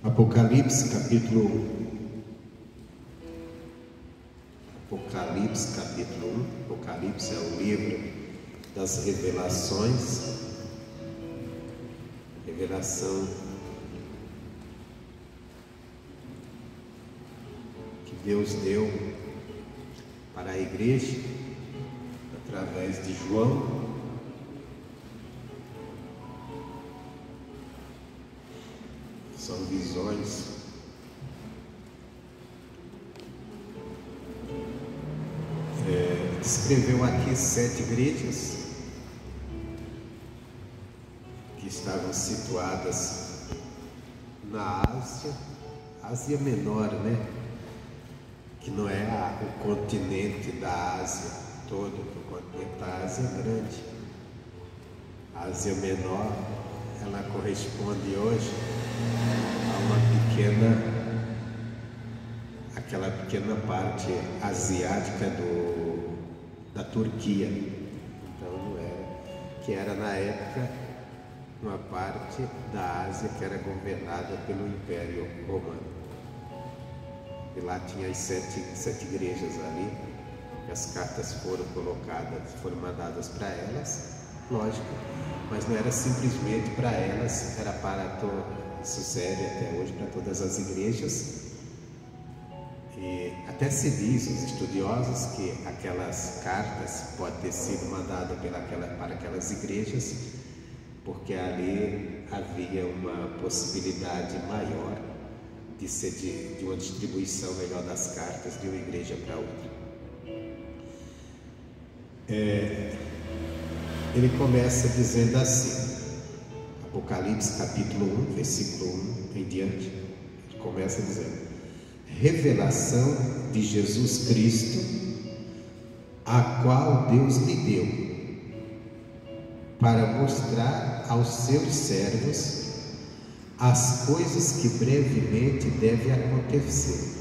Apocalipse capítulo 1. Apocalipse capítulo 1. Apocalipse é o livro das revelações. Revelação que Deus deu para a igreja através de João. São visões descreveu aqui 7 igrejas que estavam situadas na Ásia Menor, né? Que não é o continente da Ásia todo, o continente da Ásia é grande. A Ásia Menor, ela corresponde hoje a uma aquela pequena parte asiática da Turquia. Então não era, que era na época uma parte da Ásia que era governada pelo Império Romano. E lá tinha as sete igrejas ali, e as cartas foram mandadas para elas, lógico, mas não era simplesmente para elas, era para isso serve até hoje para todas as igrejas. E até se diz, os estudiosos, que aquelas cartas podem ter sido mandadas para aquelas igrejas, porque ali havia uma possibilidade maior de ser de uma distribuição melhor das cartas de uma igreja para outra. Ele começa dizendo assim, Apocalipse capítulo 1, versículo 1 em diante, ele começa dizendo: revelação de Jesus Cristo, a qual Deus lhe deu, para mostrar aos seus servos as coisas que brevemente devem acontecer.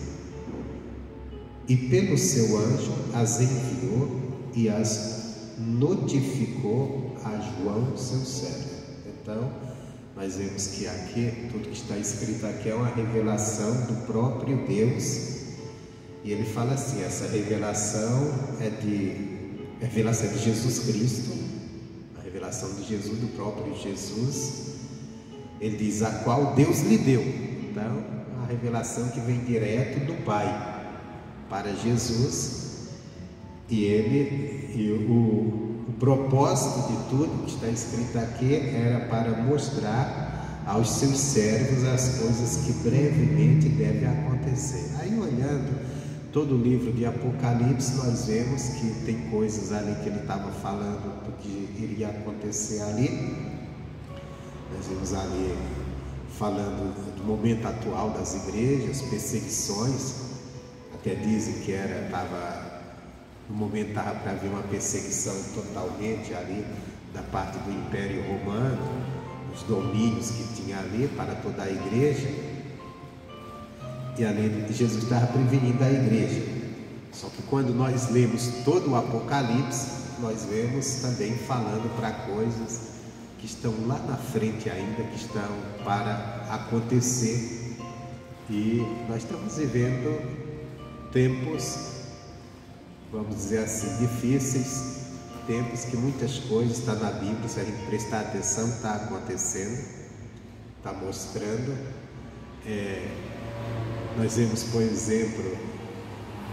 E pelo seu anjo as enviou e as notificou a João, seu servo. Então, nós vemos que aqui, tudo que está escrito aqui é uma revelação do próprio Deus. E ele fala assim, essa revelação é revelação de Jesus Cristo, a revelação de Jesus, do próprio Jesus. Ele diz, a qual Deus lhe deu. Então, a revelação que vem direto do Pai para Jesus. E o propósito de tudo que está escrito aqui era para mostrar aos seus servos as coisas que brevemente devem acontecer. Aí, olhando todo o livro de Apocalipse, nós vemos que tem coisas ali que ele estava falando do que iria acontecer ali. Nós vemos ali falando do momento atual das igrejas, perseguições, até dizem que no momento estava para haver uma perseguição totalmente ali da parte do Império Romano, os domínios que tinha ali para toda a igreja, e ali Jesus estava prevenindo a igreja. Só que quando nós lemos todo o Apocalipse, nós vemos também falando para coisas que estão lá na frente ainda, que estão para acontecer. E nós estamos vivendo tempos, vamos dizer assim, difíceis, tempos que muitas coisas estão na Bíblia, se a gente prestar atenção, está acontecendo, está mostrando. Nós vemos, por exemplo,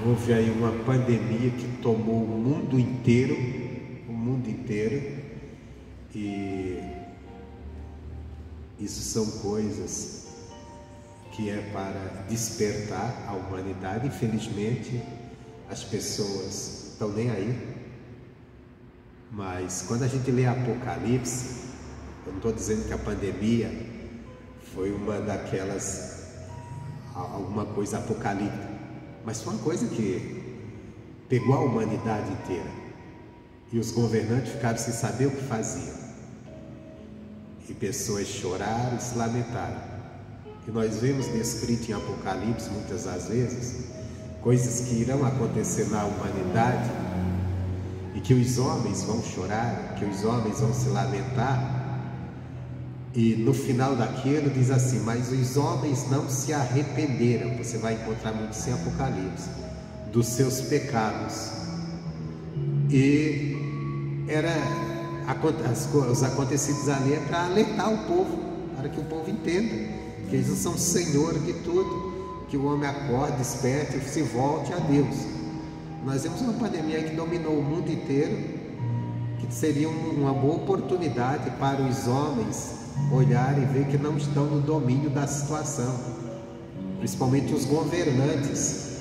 houve aí uma pandemia que tomou o mundo inteiro, e isso são coisas que é para despertar a humanidade. Infelizmente, as pessoas estão nem aí, mas quando a gente lê Apocalipse, eu não estou dizendo que a pandemia foi uma daquelas, alguma coisa apocalíptica, mas foi uma coisa que pegou a humanidade inteira, e os governantes ficaram sem saber o que faziam, e pessoas choraram e se lamentaram. E nós vemos descrito em Apocalipse muitas das vezes coisas que irão acontecer na humanidade, e que os homens vão chorar, que os homens vão se lamentar, E no final daquilo diz assim: mas os homens não se arrependeram. Você vai encontrar muito em Apocalipse, dos seus pecados. E os acontecidos ali é para alertar o povo, para que o povo entenda que eles são senhor de tudo, que o homem acorde, desperte e se volte a Deus. Nós temos uma pandemia que dominou o mundo inteiro, que seria uma boa oportunidade para os homens olharem e ver que não estão no domínio da situação, principalmente os governantes,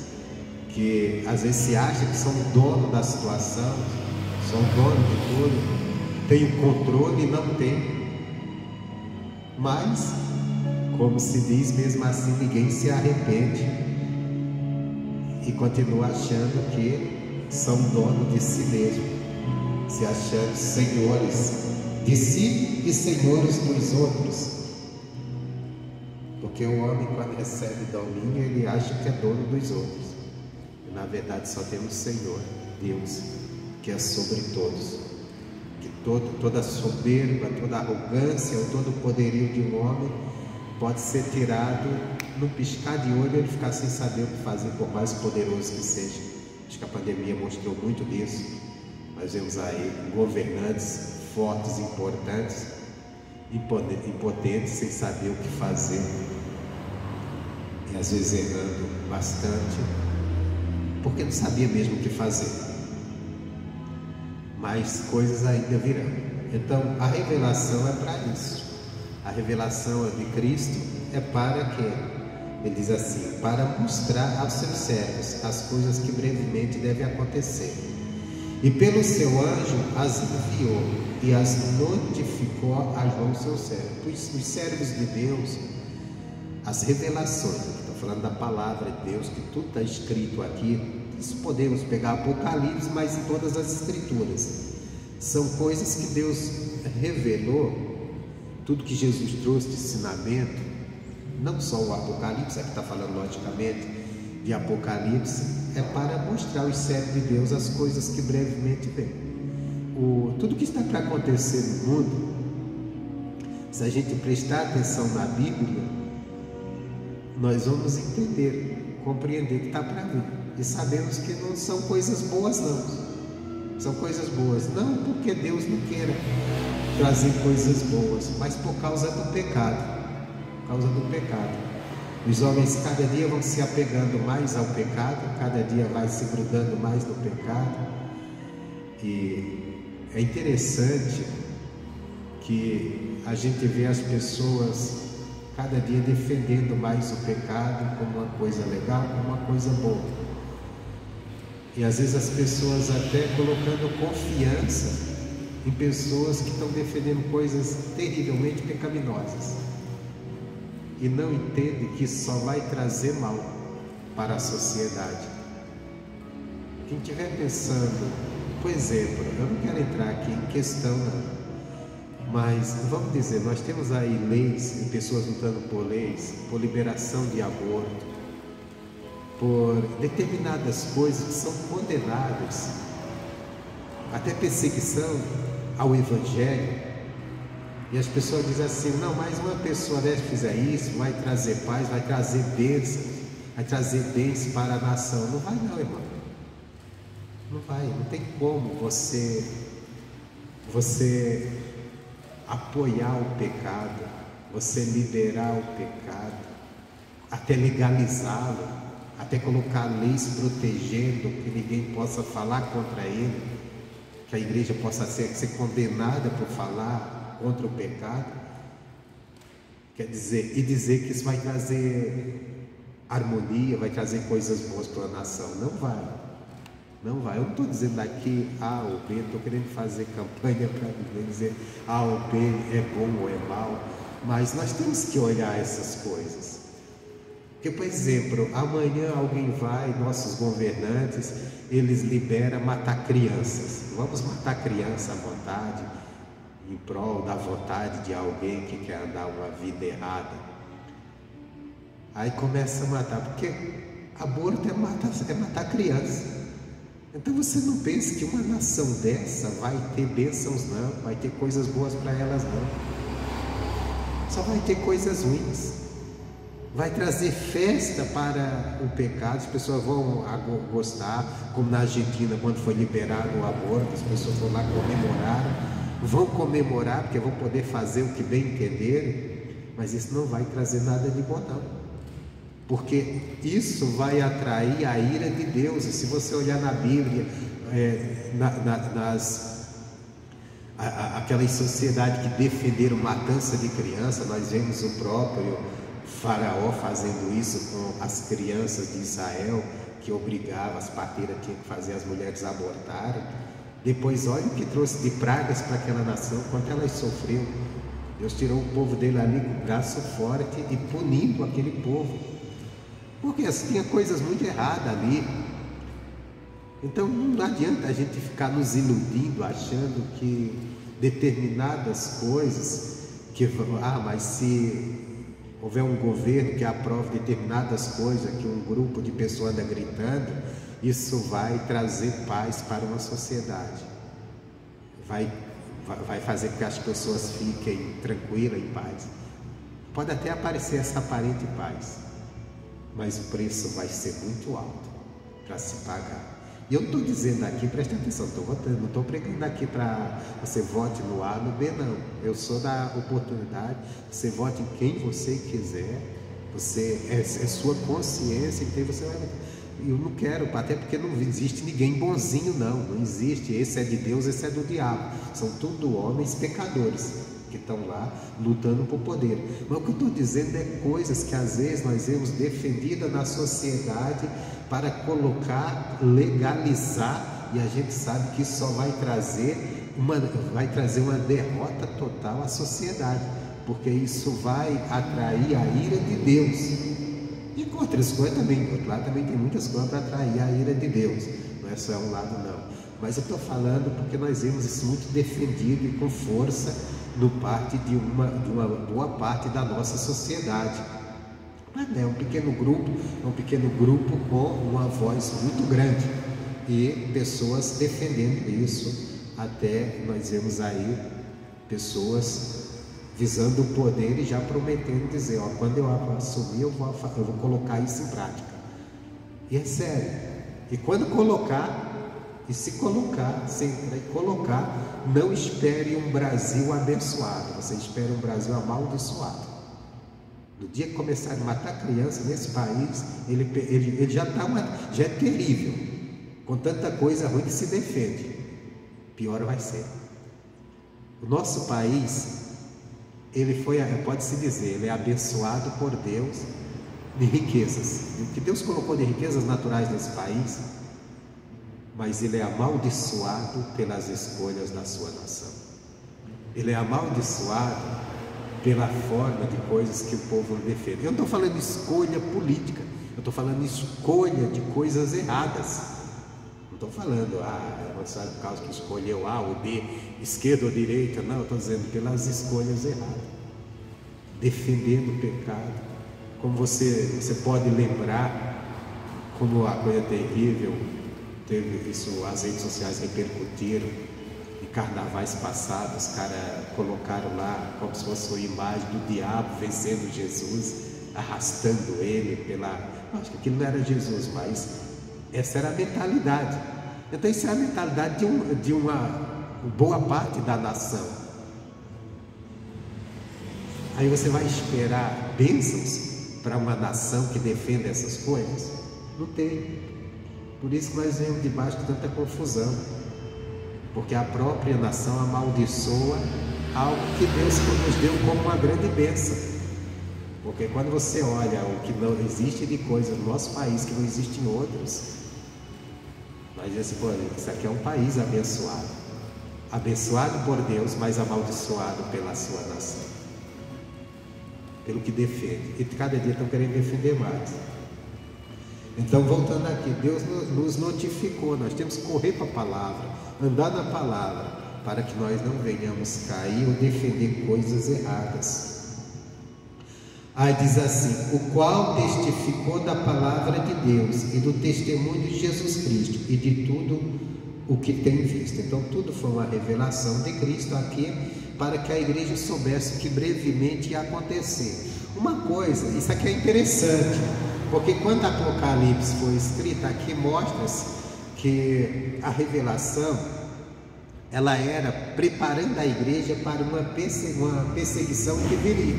que às vezes se acham que são dono da situação, são dono de tudo, tem o controle e não tem. Mas, como se diz, mesmo assim ninguém se arrepende e continua achando que são donos de si mesmo, se achando senhores de si e senhores dos outros. Porque o homem, quando recebe domínio, ele acha que é dono dos outros. E, na verdade, só temos Senhor, Deus, que é sobre todos. Que toda soberba, toda arrogância, ou todo poderio de um homem pode ser tirado num piscar de olho, ele ficar sem saber o que fazer, por mais poderoso que seja. Acho que a pandemia mostrou muito disso. Nós vemos aí governantes fortes, importantes, impotentes, sem saber o que fazer, e às vezes errando bastante, porque não sabia mesmo o que fazer. Mas coisas ainda virão. Então a revelação é para isso. A revelação de Cristo é para quê? Ele diz assim: para mostrar aos seus servos as coisas que brevemente devem acontecer. E pelo seu anjo as enviou e as notificou a João, seu servo. Os servos de Deus, as revelações, estou falando da palavra de Deus, que tudo está escrito aqui. Isso podemos pegar Apocalipse, mas em todas as escrituras. São coisas que Deus revelou, tudo que Jesus trouxe de ensinamento, não só o Apocalipse, aqui está falando logicamente de Apocalipse, é para mostrar aos servos de Deus as coisas que brevemente vêm. Tudo que está para acontecer no mundo, se a gente prestar atenção na Bíblia, nós vamos entender, compreender que está para vir. E sabemos que não são coisas boas, não. São coisas boas, não porque Deus não queira trazer coisas boas, mas por causa do pecado. Por causa do pecado. Os homens cada dia vão se apegando mais ao pecado, cada dia vai se grudando mais no pecado. E é interessante que a gente vê as pessoas cada dia defendendo mais o pecado como uma coisa legal, como uma coisa boa. E às vezes as pessoas até colocando confiança em pessoas que estão defendendo coisas terrivelmente pecaminosas. E não entende que isso só vai trazer mal para a sociedade. Quem estiver pensando, por exemplo, eu não quero entrar aqui em questão não, mas vamos dizer, nós temos aí leis e pessoas lutando por leis, por liberação de aborto, por determinadas coisas que são condenáveis, até perseguição ao Evangelho. E as pessoas dizem assim: não, mas uma pessoa dessa fizer isso, vai trazer paz, vai trazer bênçãos, vai trazer bens para a nação. Não vai não, irmão. Não vai, não tem como você apoiar o pecado, você liberar o pecado, até legalizá-lo, até colocar leis protegendo que ninguém possa falar contra ele, que a igreja possa ser condenada por falar contra o pecado, quer dizer, e dizer que isso vai trazer harmonia, vai trazer coisas boas para a nação. Não vai, não vai. Eu não estou dizendo aqui A ou B, estou querendo fazer campanha para dizer A ou B é bom ou é mal, mas nós temos que olhar essas coisas. Porque, por exemplo, amanhã alguém vai, nossos governantes, eles liberam matar crianças. Vamos matar criança à vontade, em prol da vontade de alguém que quer andar uma vida errada. Aí começa a matar, porque aborto é matar criança. Então você não pense que uma nação dessa vai ter bênçãos, não, vai ter coisas boas para elas, não. só vai ter coisas ruins. Vai trazer festa para o pecado, as pessoas vão gostar, como na Argentina, quando foi liberado o aborto, as pessoas vão lá comemorar, porque vão poder fazer o que bem entenderem, mas isso não vai trazer nada de bom não, porque isso vai atrair a ira de Deus. E se você olhar na Bíblia, aquelas sociedades que defenderam matança de criança, nós vemos o próprio Faraó fazendo isso com as crianças de Israel, que obrigava, as parteiras tinham que fazer as mulheres abortarem. Depois olha o que trouxe de pragas para aquela nação, quanto elas sofreram. Deus tirou o povo dele ali com o braço forte e punindo aquele povo, porque tinha coisas muito erradas ali. Então não adianta a gente ficar nos iludindo, achando que determinadas coisas, mas se houver um governo que aprove determinadas coisas, que um grupo de pessoas anda gritando, isso vai trazer paz para uma sociedade, vai fazer com que as pessoas fiquem tranquilas, em paz. Pode até aparecer essa aparente paz, mas o preço vai ser muito alto para se pagar. E eu não estou dizendo aqui, preste atenção, não estou pregando aqui para você vote no A, no B, não. Eu sou da oportunidade, você vote em quem você quiser, é sua consciência, então você vai. Eu não quero, até porque não existe ninguém bonzinho, não existe. Esse é de Deus, esse é do diabo. São tudo homens pecadores que estão lá lutando por poder. Mas o que eu estou dizendo é coisas que às vezes nós vemos defendidas na sociedade para colocar, legalizar, e a gente sabe que isso só vai trazer uma derrota total à sociedade, porque isso vai atrair a ira de Deus. E com outras coisas também, do outro lado também tem muitas coisas para atrair a ira de Deus, não é só um lado não. Mas eu estou falando porque nós vemos isso muito defendido e com força no parte de uma boa parte da nossa sociedade. Mas é um pequeno grupo com uma voz muito grande e pessoas defendendo isso. Até nós vemos aí pessoas visando o poder e já prometendo dizer, quando eu assumir eu vou colocar isso em prática. E é sério. E quando colocar, não espere um Brasil abençoado, você espera um Brasil amaldiçoado. No dia que começarem a matar criança nesse país, ele já é terrível, com tanta coisa ruim que se defende. Pior vai ser. O nosso país, pode-se dizer, ele é abençoado por Deus de riquezas. O que Deus colocou de riquezas naturais nesse país, mas ele é amaldiçoado pelas escolhas da sua nação. Ele é amaldiçoado pela forma de coisas que o povo defende. Eu não estou falando escolha política, eu estou falando escolha de coisas erradas. Não estou falando, sabe, por causa que escolheu A ou B, esquerda ou direita, não, eu estou dizendo pelas escolhas erradas, defendendo o pecado. Como você pode lembrar, como a coisa terrível, teve isso, as redes sociais repercutiram, em carnavais passados, os caras colocaram lá como se fosse uma imagem do diabo vencendo Jesus, arrastando ele acho que aquilo não era Jesus, mas essa era a mentalidade. Então isso é a mentalidade de uma boa parte da nação. Aí você vai esperar bênçãos para uma nação que defende essas coisas? Não tem. Por isso que nós vemos debaixo de tanta confusão, porque a própria nação amaldiçoa algo que Deus nos deu como uma grande bênção. Porque quando você olha o que não existe de coisa no nosso país que não existe em outros, nós dizemos assim, isso aqui é um país abençoado por Deus, mas amaldiçoado pela sua nação, pelo que defende, e cada dia estão querendo defender mais. Então, voltando aqui, Deus nos notificou, nós temos que correr para a palavra, andar na palavra, para que nós não venhamos cair ou defender coisas erradas. Aí diz assim, o qual testificou da palavra de Deus e do testemunho de Jesus Cristo e de tudo o que tem visto. Então tudo foi uma revelação de Cristo aqui para que a igreja soubesse que brevemente ia acontecer. Uma coisa, isso aqui é interessante, porque quando Apocalipse foi escrito, aqui mostra-se que a revelação, ela era preparando a igreja para uma perseguição que viria.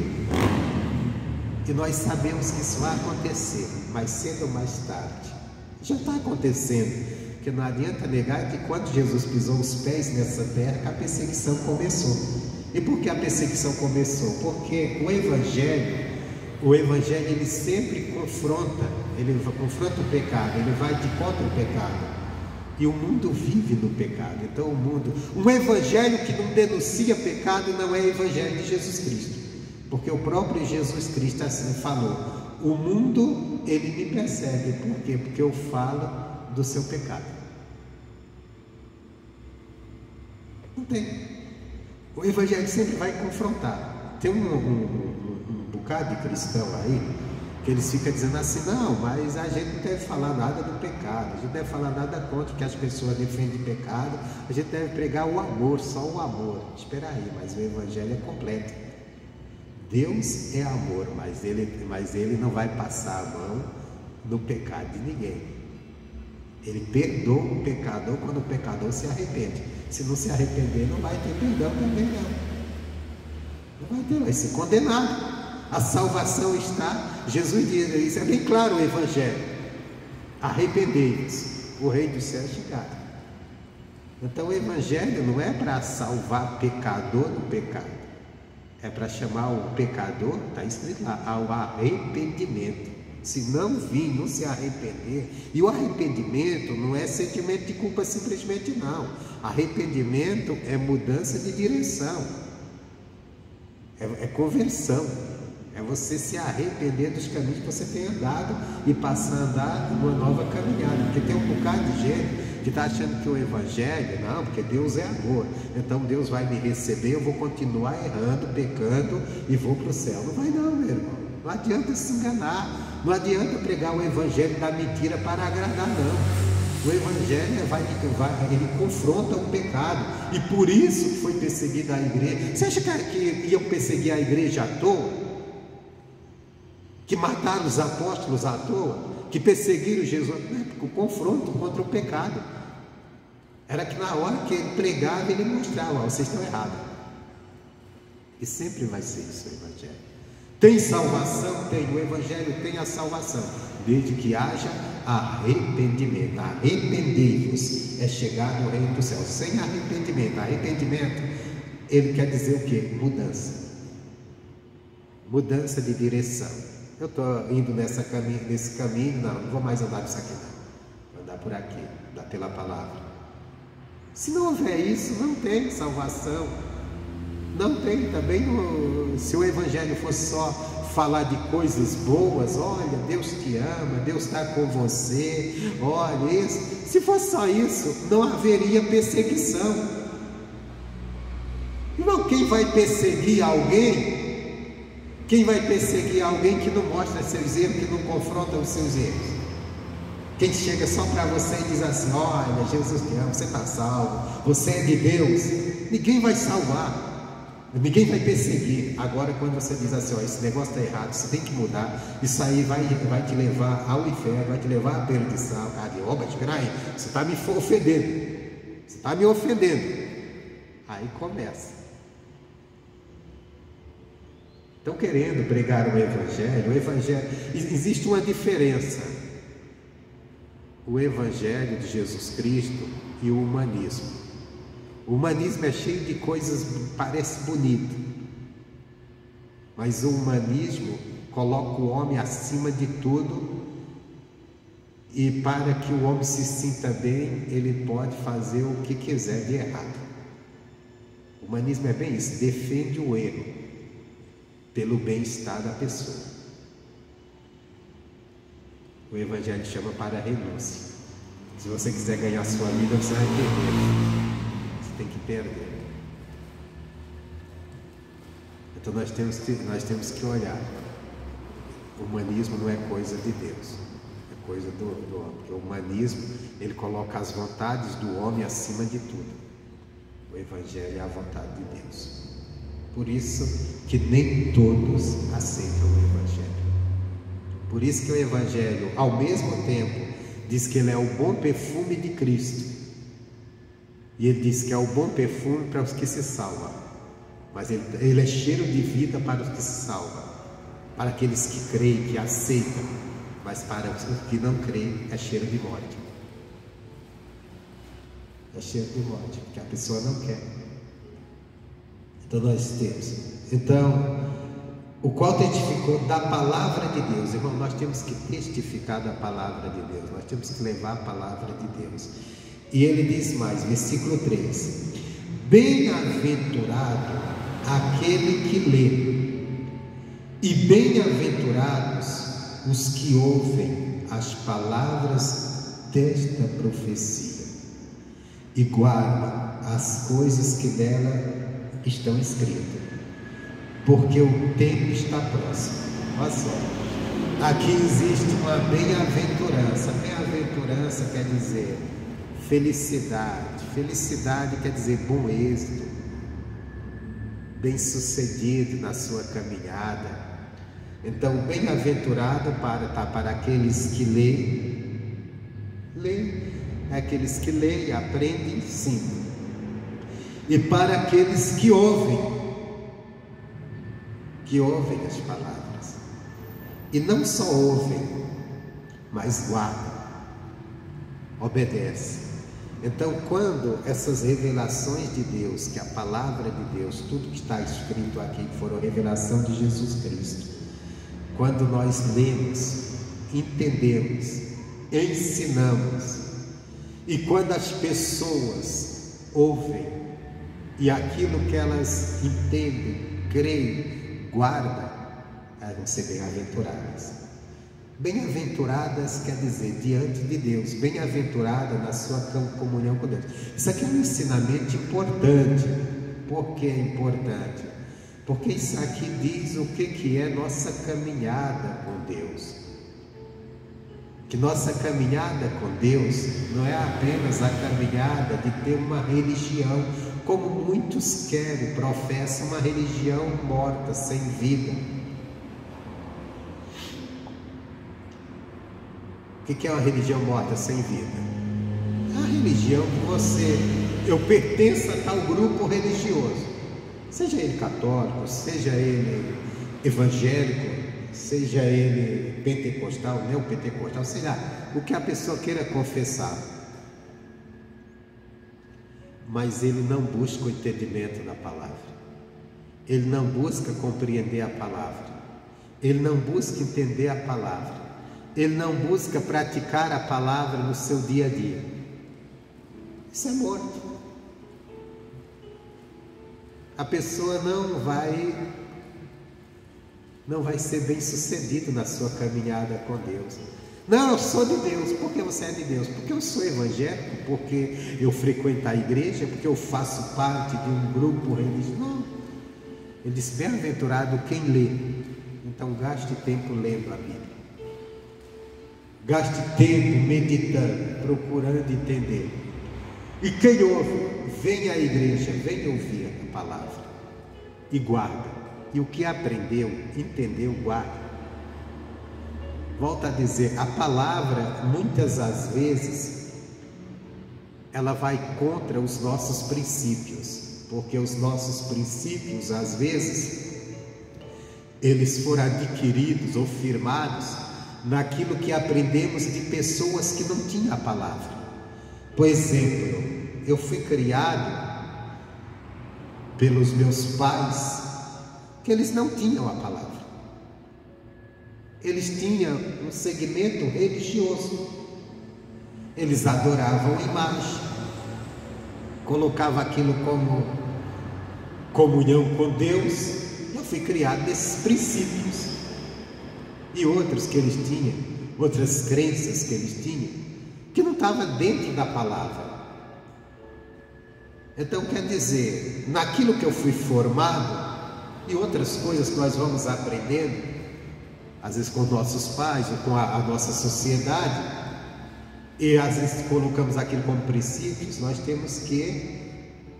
E nós sabemos que isso vai acontecer, mais cedo ou mais tarde. Já está acontecendo. Porque não adianta negar que quando Jesus pisou os pés nessa terra, que a perseguição começou. E por que a perseguição começou? Porque o Evangelho ele sempre confronta o pecado, ele vai de contra o pecado. E o mundo vive no pecado. Então um Evangelho que não denuncia pecado não é Evangelho de Jesus Cristo. Porque o próprio Jesus Cristo assim falou: o mundo ele me persegue. Por quê? Porque eu falo do seu pecado. Não tem. O Evangelho sempre vai confrontar. Tem um bocado de cristão aí que eles ficam dizendo assim: não, mas a gente não deve falar nada do pecado, a gente não deve falar nada contra que as pessoas defendem pecado, a gente deve pregar o amor, só o amor. Espera aí, mas o Evangelho é completo. Deus é amor, mas ele não vai passar a mão no pecado de ninguém. Ele perdoa o pecador quando o pecador se arrepende. Se não se arrepender, não vai ter perdão também não. Não vai ter, vai ser condenado. A salvação está, Jesus diz, isso é bem claro o Evangelho: arrependei-vos, o Rei do Céu é chegado. Então o Evangelho não é para salvar pecador do pecado, é para chamar o pecador, está escrito lá, ao arrependimento. Se não vir, não se arrepender. E o arrependimento não é sentimento de culpa simplesmente não. Arrependimento é mudança de direção, é conversão. É você se arrepender dos caminhos que você tem andado e passar a andar numa nova caminhada. Porque tem um bocado de gente que está achando que o Evangelho, não, porque Deus é amor, então Deus vai me receber, eu vou continuar errando, pecando e vou para o céu. Não vai não, meu irmão. Não adianta se enganar, não adianta pregar o Evangelho da mentira para agradar, não. O Evangelho ele confronta o pecado, e por isso que foi perseguida a igreja. Você acha que iam perseguir a igreja à toa? Que mataram os apóstolos à toa? Que perseguiram Jesus? Não é porque o confronto contra o pecado era que na hora que ele pregava, ele mostrava: ó, vocês estão errados. E sempre vai ser isso o Evangelho. Tem salvação? Tem. O Evangelho tem a salvação, desde que haja arrependimento. Arrependei-vos, é chegar no reino do céu. Sem arrependimento, ele quer dizer o quê? Mudança de direção. Eu estou indo nesse caminho, não vou mais andar nisso aqui não, vou andar por aqui, andar pela palavra. Se não houver isso, não tem salvação. Não tem também. Se o Evangelho fosse só falar de coisas boas, olha, Deus te ama, Deus está com você, olha isso. Se fosse só isso, não haveria perseguição. Irmão, quem vai perseguir alguém? Quem vai perseguir alguém que não mostra seus erros, que não confronta os seus erros? Quem chega só para você e diz assim: olha, Jesus te ama, você está salvo, você é de Deus. Ninguém vai salvar. Ninguém vai perseguir. Agora, quando você diz assim: ó, esse negócio está errado, você tem que mudar, isso aí vai te levar ao inferno, vai te levar à perdição. Mas espera aí, você está me ofendendo, você está me ofendendo. Aí começa. Estão querendo pregar o Evangelho, existe uma diferença: o Evangelho de Jesus Cristo e o humanismo. O humanismo é cheio de coisas, parece bonito, mas o humanismo coloca o homem acima de tudo, e para que o homem se sinta bem, ele pode fazer o que quiser de errado. O humanismo é bem isso, defende o erro pelo bem-estar da pessoa. O Evangelho chama para a renúncia. Se você quiser ganhar a sua vida, você vai perder. Tem que perder. Então nós temos que olhar. O humanismo não é coisa de Deus, é coisa do homem. Porque o humanismo, ele coloca as vontades do homem acima de tudo. O Evangelho é a vontade de Deus. Por isso que nem todos aceitam o Evangelho. Por isso que o Evangelho, ao mesmo tempo, diz que ele é o bom perfume de Cristo. E ele diz que é o bom perfume para os que se salvam. Mas ele é cheiro de vida para os que se salvam. Para aqueles que creem, que aceitam. Mas para os que não creem, é cheiro de morte. É cheiro de morte, porque a pessoa não quer. Então nós temos. Então, o qual testificou da palavra de Deus. Irmão, nós temos que testificar da palavra de Deus. Nós temos que levar a palavra de Deus. E ele diz mais, versículo 3: bem-aventurado aquele que lê, e bem-aventurados os que ouvem as palavras desta profecia e guardam as coisas que dela estão escritas, porque o tempo está próximo. Olha só, aqui existe uma bem-aventurança. Bem-aventurança quer dizer felicidade. Felicidade quer dizer bom êxito, bem-sucedido na sua caminhada. Então, bem-aventurado para aqueles que leem, é aqueles que leem, aprendem, sim. E para aqueles que ouvem as palavras. E não só ouvem, mas guardam, obedecem. Então, quando essas revelações de Deus, que a palavra de Deus, tudo que está escrito aqui, que foram revelação de Jesus Cristo, quando nós lemos, entendemos, ensinamos, e quando as pessoas ouvem, e aquilo que elas entendem, creem, guardam, elas vão ser bem-aventuradas. Bem-aventuradas quer dizer diante de Deus, bem-aventurada na sua comunhão com Deus. Isso aqui é um ensinamento importante. Por que é importante? Porque isso aqui diz o que é nossa caminhada com Deus. Que nossa caminhada com Deus não é apenas a caminhada de ter uma religião, como muitos querem, professam uma religião morta, sem vida. O que é uma religião morta, sem vida? É a religião que eu pertenço a tal grupo religioso, seja ele católico, seja ele evangélico, seja ele pentecostal, neopentecostal, sei lá, o que a pessoa queira confessar, mas ele não busca o entendimento da palavra, ele não busca compreender a palavra, ele não busca entender a palavra, ele não busca praticar a palavra no seu dia a dia. Isso é morte. A pessoa não vai ser bem sucedido na sua caminhada com Deus. Não, eu sou de Deus. Por que você é de Deus? Porque eu sou evangélico, porque eu frequento a igreja, porque eu faço parte de um grupo religioso. Não. Ele diz, bem-aventurado quem lê. Então gaste tempo lendo a Bíblia. Gaste tempo meditando, procurando entender. E quem ouve, vem à igreja, vem ouvir a palavra e guarda. E o que aprendeu, entendeu, guarda. Volto a dizer, a palavra, muitas das vezes, ela vai contra os nossos princípios, porque os nossos princípios, às vezes, eles foram adquiridos ou firmados naquilo que aprendemos de pessoas que não tinham a palavra. Por exemplo, eu fui criado pelos meus pais, que eles não tinham a palavra. Eles tinham um segmento religioso. Eles adoravam imagem, colocavam aquilo como comunhão com Deus. Eu fui criado desses princípios. E outros que eles tinham, outras crenças que eles tinham, que não estavam dentro da palavra. Então quer dizer, naquilo que eu fui formado, e outras coisas que nós vamos aprendendo, às vezes com nossos pais ou com a nossa sociedade, e às vezes colocamos aquilo como princípios, nós temos que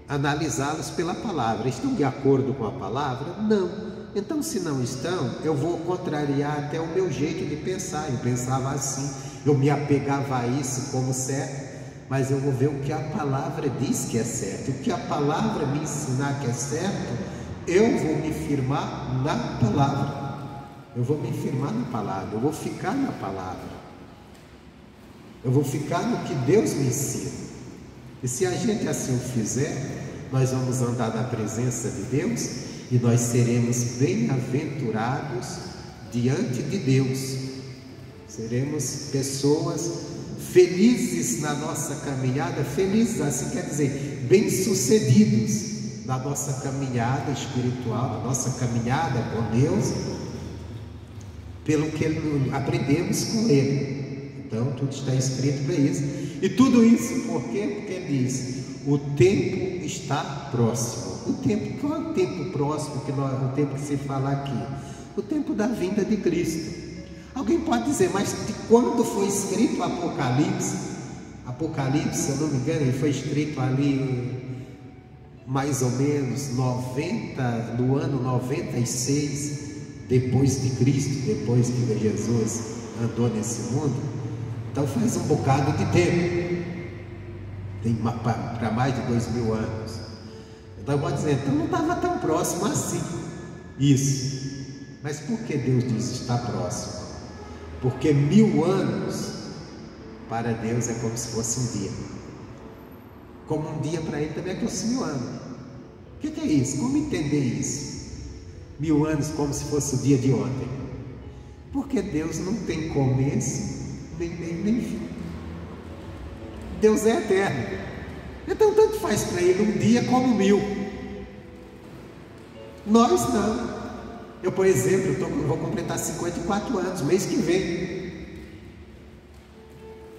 analisá-los pela palavra. Estão de acordo com a palavra? Não. Então, se não estão, eu vou contrariar até o meu jeito de pensar. Eu pensava assim, eu me apegava a isso como certo, mas eu vou ver o que a palavra diz que é certo. O que a palavra me ensinar que é certo, eu vou me firmar na palavra. Eu vou me firmar na palavra, eu vou ficar na palavra. Eu vou ficar no que Deus me ensina. E se a gente assim o fizer, nós vamos andar na presença de Deus e nós seremos bem-aventurados diante de Deus. Seremos pessoas felizes na nossa caminhada, felizes assim quer dizer, bem-sucedidos na nossa caminhada espiritual, na nossa caminhada com Deus, pelo que aprendemos com Ele. Então, tudo está escrito para isso. E tudo isso por quê? Porque Ele diz: o tempo está próximo. O tempo, qual é o tempo próximo, o tempo que se fala aqui? O tempo da vinda de Cristo. Alguém pode dizer, mas de quando foi escrito o Apocalipse? Apocalipse, se eu não me engano, ele foi escrito ali mais ou menos no ano 96 depois de Cristo, depois que Jesus andou nesse mundo. Então faz um bocado de tempo, tem para mais de 2000 anos. Então pode dizer, então não estava tão próximo assim. Isso. Mas por que Deus diz está próximo? Porque 1000 anos para Deus é como se fosse um dia. Como um dia para Ele também é que fosse 1000 anos. O que é isso? Como entender isso? 1000 anos como se fosse o dia de ontem. Porque Deus não tem começo nem fim. Deus é eterno. Então tanto faz para Ele um dia como 1000. Nós não. Eu, por exemplo, vou completar 54 anos, mês que vem.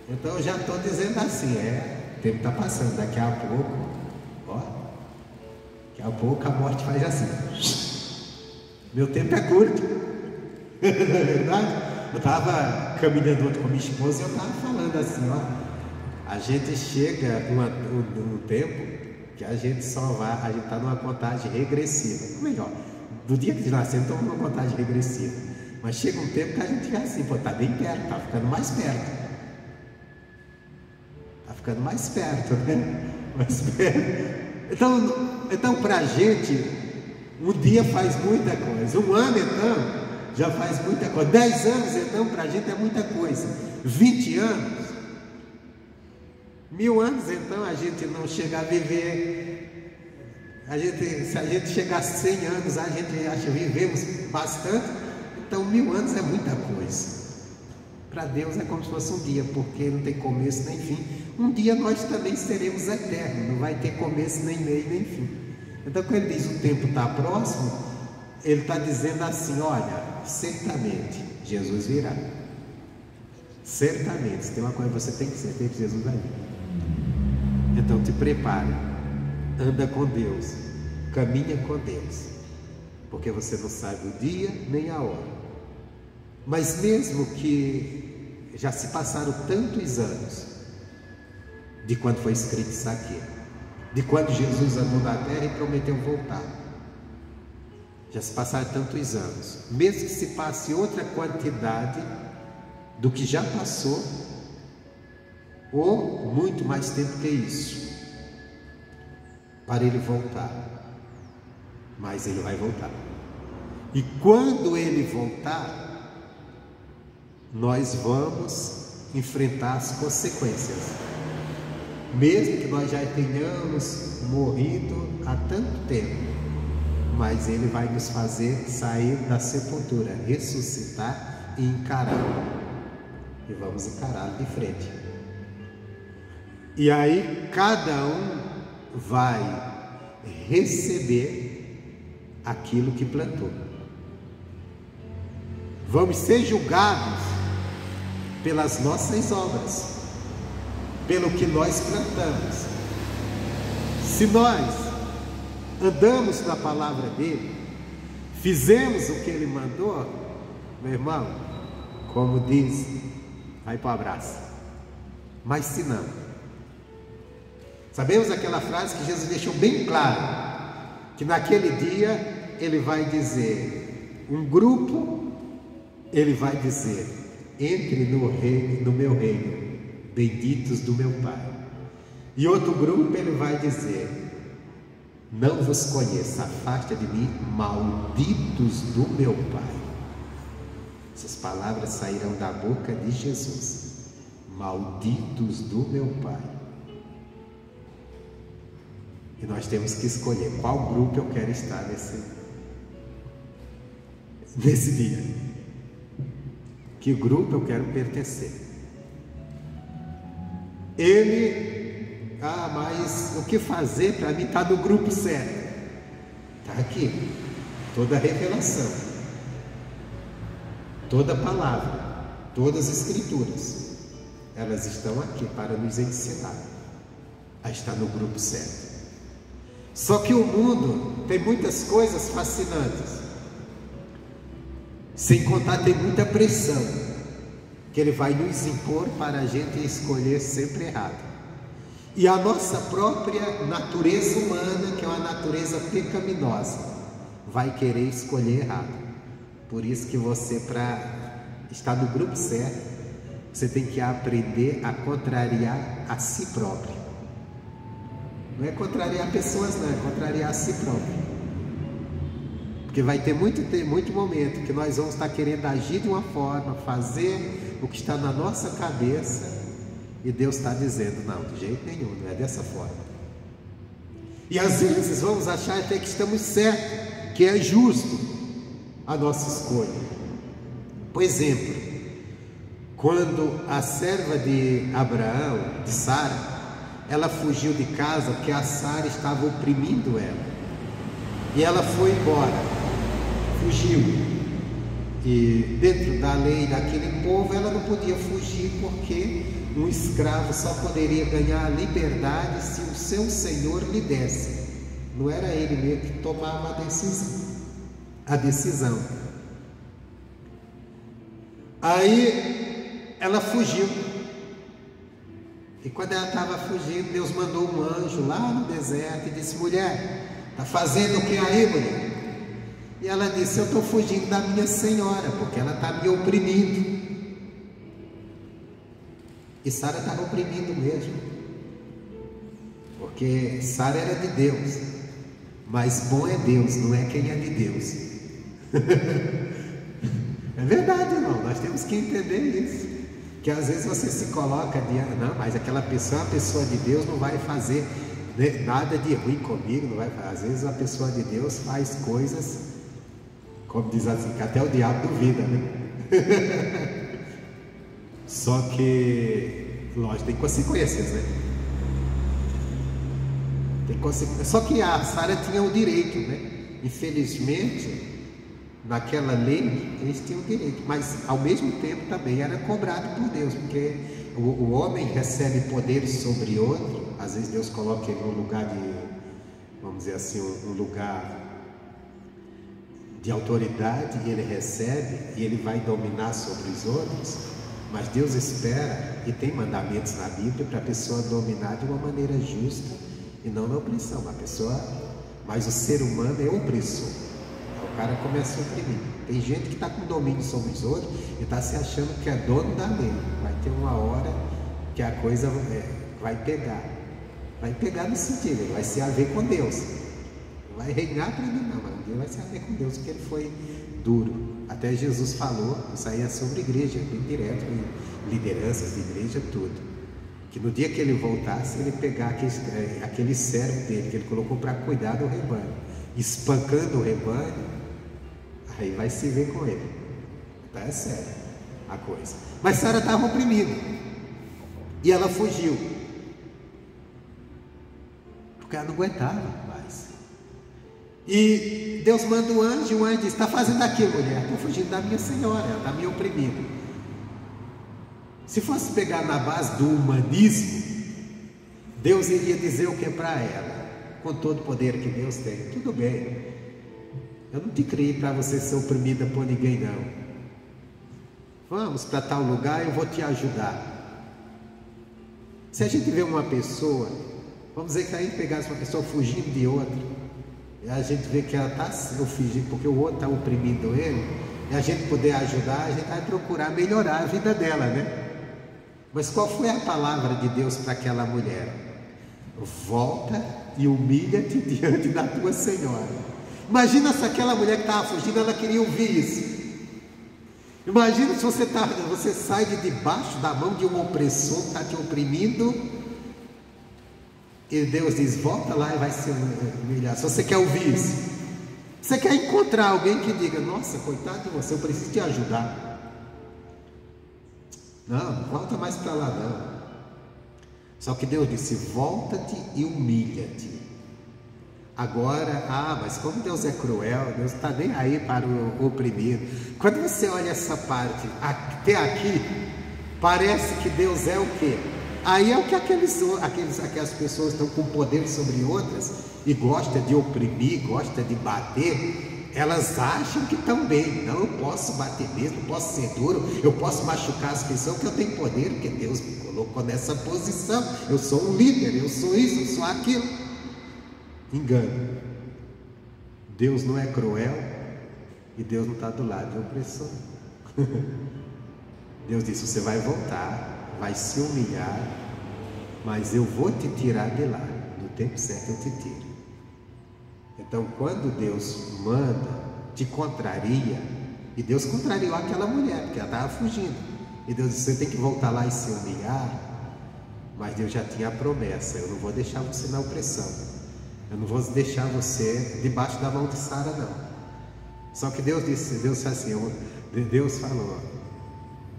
Então eu já estou dizendo assim, o tempo está passando, daqui a pouco a morte faz assim. Meu tempo é curto. Não é verdade? Eu estava caminhando ontem com a minha esposa e eu estava falando assim, a gente chega num tempo que a gente está numa contagem regressiva. Ou melhor, do dia que nascemos estamos numa contagem regressiva. Mas chega um tempo que a gente fica assim, está bem perto, está ficando mais perto. Está ficando mais perto, né? Mais perto. Então para a gente, um dia faz muita coisa. Um ano, então, já faz muita coisa. 10 anos, então, para a gente é muita coisa. 20 anos, 1000 anos, então, a gente não chega a viver. Se a gente chegar a 100 anos, a gente acha que vivemos bastante. Então 1000 anos é muita coisa. Para Deus é como se fosse um dia, porque não tem começo nem fim. Um dia nós também seremos eternos, não vai ter começo nem meio nem fim. Então quando Ele diz o tempo está próximo, Ele está dizendo assim, olha, certamente Jesus virá. Certamente, se tem uma coisa que você tem que ser, que Jesus vai vir. Então te prepare, anda com Deus, caminha com Deus, porque você não sabe o dia nem a hora. Mas mesmo que já se passaram tantos anos de quando foi escrito isso aqui, de quando Jesus andou na terra e prometeu voltar, já se passaram tantos anos, mesmo que se passe outra quantidade do que já passou, ou muito mais tempo que isso, para Ele voltar, mas Ele vai voltar. E quando Ele voltar, nós vamos enfrentar as consequências, mesmo que nós já tenhamos morrido há tanto tempo, mas Ele vai nos fazer sair da sepultura, ressuscitar e encará-lo, e vamos encará-lo de frente. E aí cada um vai receber aquilo que plantou. Vamos ser julgados pelas nossas obras, pelo que nós plantamos. Se nós andamos na palavra dele, fizemos o que ele mandou, meu irmão, como diz, vai para o abraço. Mas se não, Sabemos aquela frase que Jesus deixou bem claro, que naquele dia ele vai dizer, um grupo, ele vai dizer, entre no meu reino, benditos do meu Pai. E outro grupo ele vai dizer, não vos conheço, afasta de mim, malditos do meu Pai. Essas palavras sairão da boca de Jesus, malditos do meu Pai. E nós temos que escolher qual grupo eu quero estar nesse dia. Que grupo eu quero pertencer. Mas o que fazer para mim estar no grupo certo? Está aqui, toda a revelação, toda a palavra, todas as escrituras, elas estão aqui para nos ensinar a estar no grupo certo. Só que o mundo tem muitas coisas fascinantes, sem contar tem muita pressão que ele vai nos impor para a gente escolher sempre errado. E a nossa própria natureza humana, que é uma natureza pecaminosa, vai querer escolher errado. Por isso que você, para estar no grupo certo, você tem que aprender a contrariar a si próprio. Não é contrariar pessoas, não, é contrariar a si próprio. Porque vai ter muito momento que nós vamos estar querendo agir de uma forma, fazer o que está na nossa cabeça, e Deus está dizendo, não, de jeito nenhum, não é dessa forma. E às vezes vamos achar até que estamos certos, que é justo a nossa escolha. Por exemplo, quando a serva de Abraão, de Sara, ela fugiu de casa porque a Sara estava oprimindo ela, e ela foi embora, fugiu. E dentro da lei daquele povo ela não podia fugir, porque um escravo só poderia ganhar a liberdade se o seu senhor lhe desse. Não era ele mesmo que tomava a decisão. Aí ela fugiu. E quando ela estava fugindo, Deus mandou um anjo lá no deserto e disse, mulher, está fazendo o que aí, mulher? E ela disse, eu estou fugindo da minha senhora, porque ela está me oprimindo. E Sara estava oprimindo mesmo, porque Sara era de Deus, mas bom é Deus, não é quem é de Deus. É verdade, irmão, nós temos que entender isso, que às vezes você se coloca diante, não, mas aquela pessoa, a pessoa de Deus não vai fazer nada de ruim comigo, não vai. Às vezes a pessoa de Deus faz coisas, como diz assim, que até o diabo duvida, né? Só que, lógico, tem consequências, né? Tem consequências. Só que a Sara tinha o direito, né? Infelizmente, naquela lei, eles tinham o direito, mas ao mesmo tempo também era cobrado por Deus, porque o homem recebe poder sobre outro. Às vezes Deus coloca ele num lugar de, vamos dizer assim, um lugar de autoridade, e ele recebe, e ele vai dominar sobre os outros. Mas Deus espera, e tem mandamentos na Bíblia, para a pessoa dominar de uma maneira justa e não na opressão. Mas o ser humano é opressor. O cara começa a oprimir. Tem gente que está com domínio sobre os outros e está se achando que é dono da lei. Vai ter uma hora que a coisa vai pegar. Vai pegar no sentido, ele vai se haver com Deus. Não vai reinar para mim, não, mas um dia vai se haver com Deus, porque ele foi duro. Até Jesus falou, isso aí é sobre igreja, bem direto, lideranças de igreja, tudo. Que no dia que ele voltasse, ele pegar aquele servo dele, que ele colocou para cuidar do rebanho, espancando o rebanho, aí vai se ver com ele. Então é sério a coisa. Mas Sara estava oprimida, e ela fugiu, porque ela não aguentava mais. E Deus manda o anjo diz, está fazendo aquilo, mulher? Estou fugindo da minha senhora, ela está me oprimindo. Se fosse pegar na base do humanismo, Deus iria dizer o que para ela? Com todo o poder que Deus tem, tudo bem, eu não te criei para você ser oprimida por ninguém, não. Vamos para tal lugar, eu vou te ajudar. Se a gente vê uma pessoa Vamos dizer que aí pegasse uma pessoa fugindo de outra, e a gente vê que ela está fugindo porque o outro está oprimindo ele, e a gente poder ajudar, a gente vai procurar melhorar a vida dela, né? Mas qual foi a palavra de Deus para aquela mulher? Volta e humilha-te diante da tua senhora. Imagina se aquela mulher que estava fugindo, ela queria ouvir isso. Imagina se você sai de debaixo da mão de um opressor que está te oprimindo, e Deus diz, volta lá e vai se humilhar. Se você quer ouvir isso, você quer encontrar alguém que diga, nossa, coitado de você, eu preciso te ajudar. Não volta mais para lá não. Só que Deus disse, volta-te e humilha-te. Agora, mas como Deus é cruel, Deus está nem aí para o oprimido. Quando você olha essa parte, até aqui, parece que Deus é o quê? Aí é o que aquelas pessoas estão com poder sobre outras e gosta de oprimir, gosta de bater, elas acham que estão bem. Não, eu posso bater mesmo, eu posso ser duro, eu posso machucar as pessoas, porque eu tenho poder, porque Deus me colocou nessa posição, eu sou um líder, eu sou isso, eu sou aquilo. Engano. Deus não é cruel e Deus não está do lado de opressor. Deus disse, você vai voltar, vai se humilhar, mas eu vou te tirar de lá, no tempo certo eu te tiro. Então quando Deus manda, te contraria, e Deus contrariou aquela mulher, porque ela estava fugindo, e Deus disse, você tem que voltar lá e se humilhar, mas Deus já tinha a promessa, eu não vou deixar você na opressão, eu não vou deixar você debaixo da mão de Sara não. Só que Deus disse assim, Deus falou,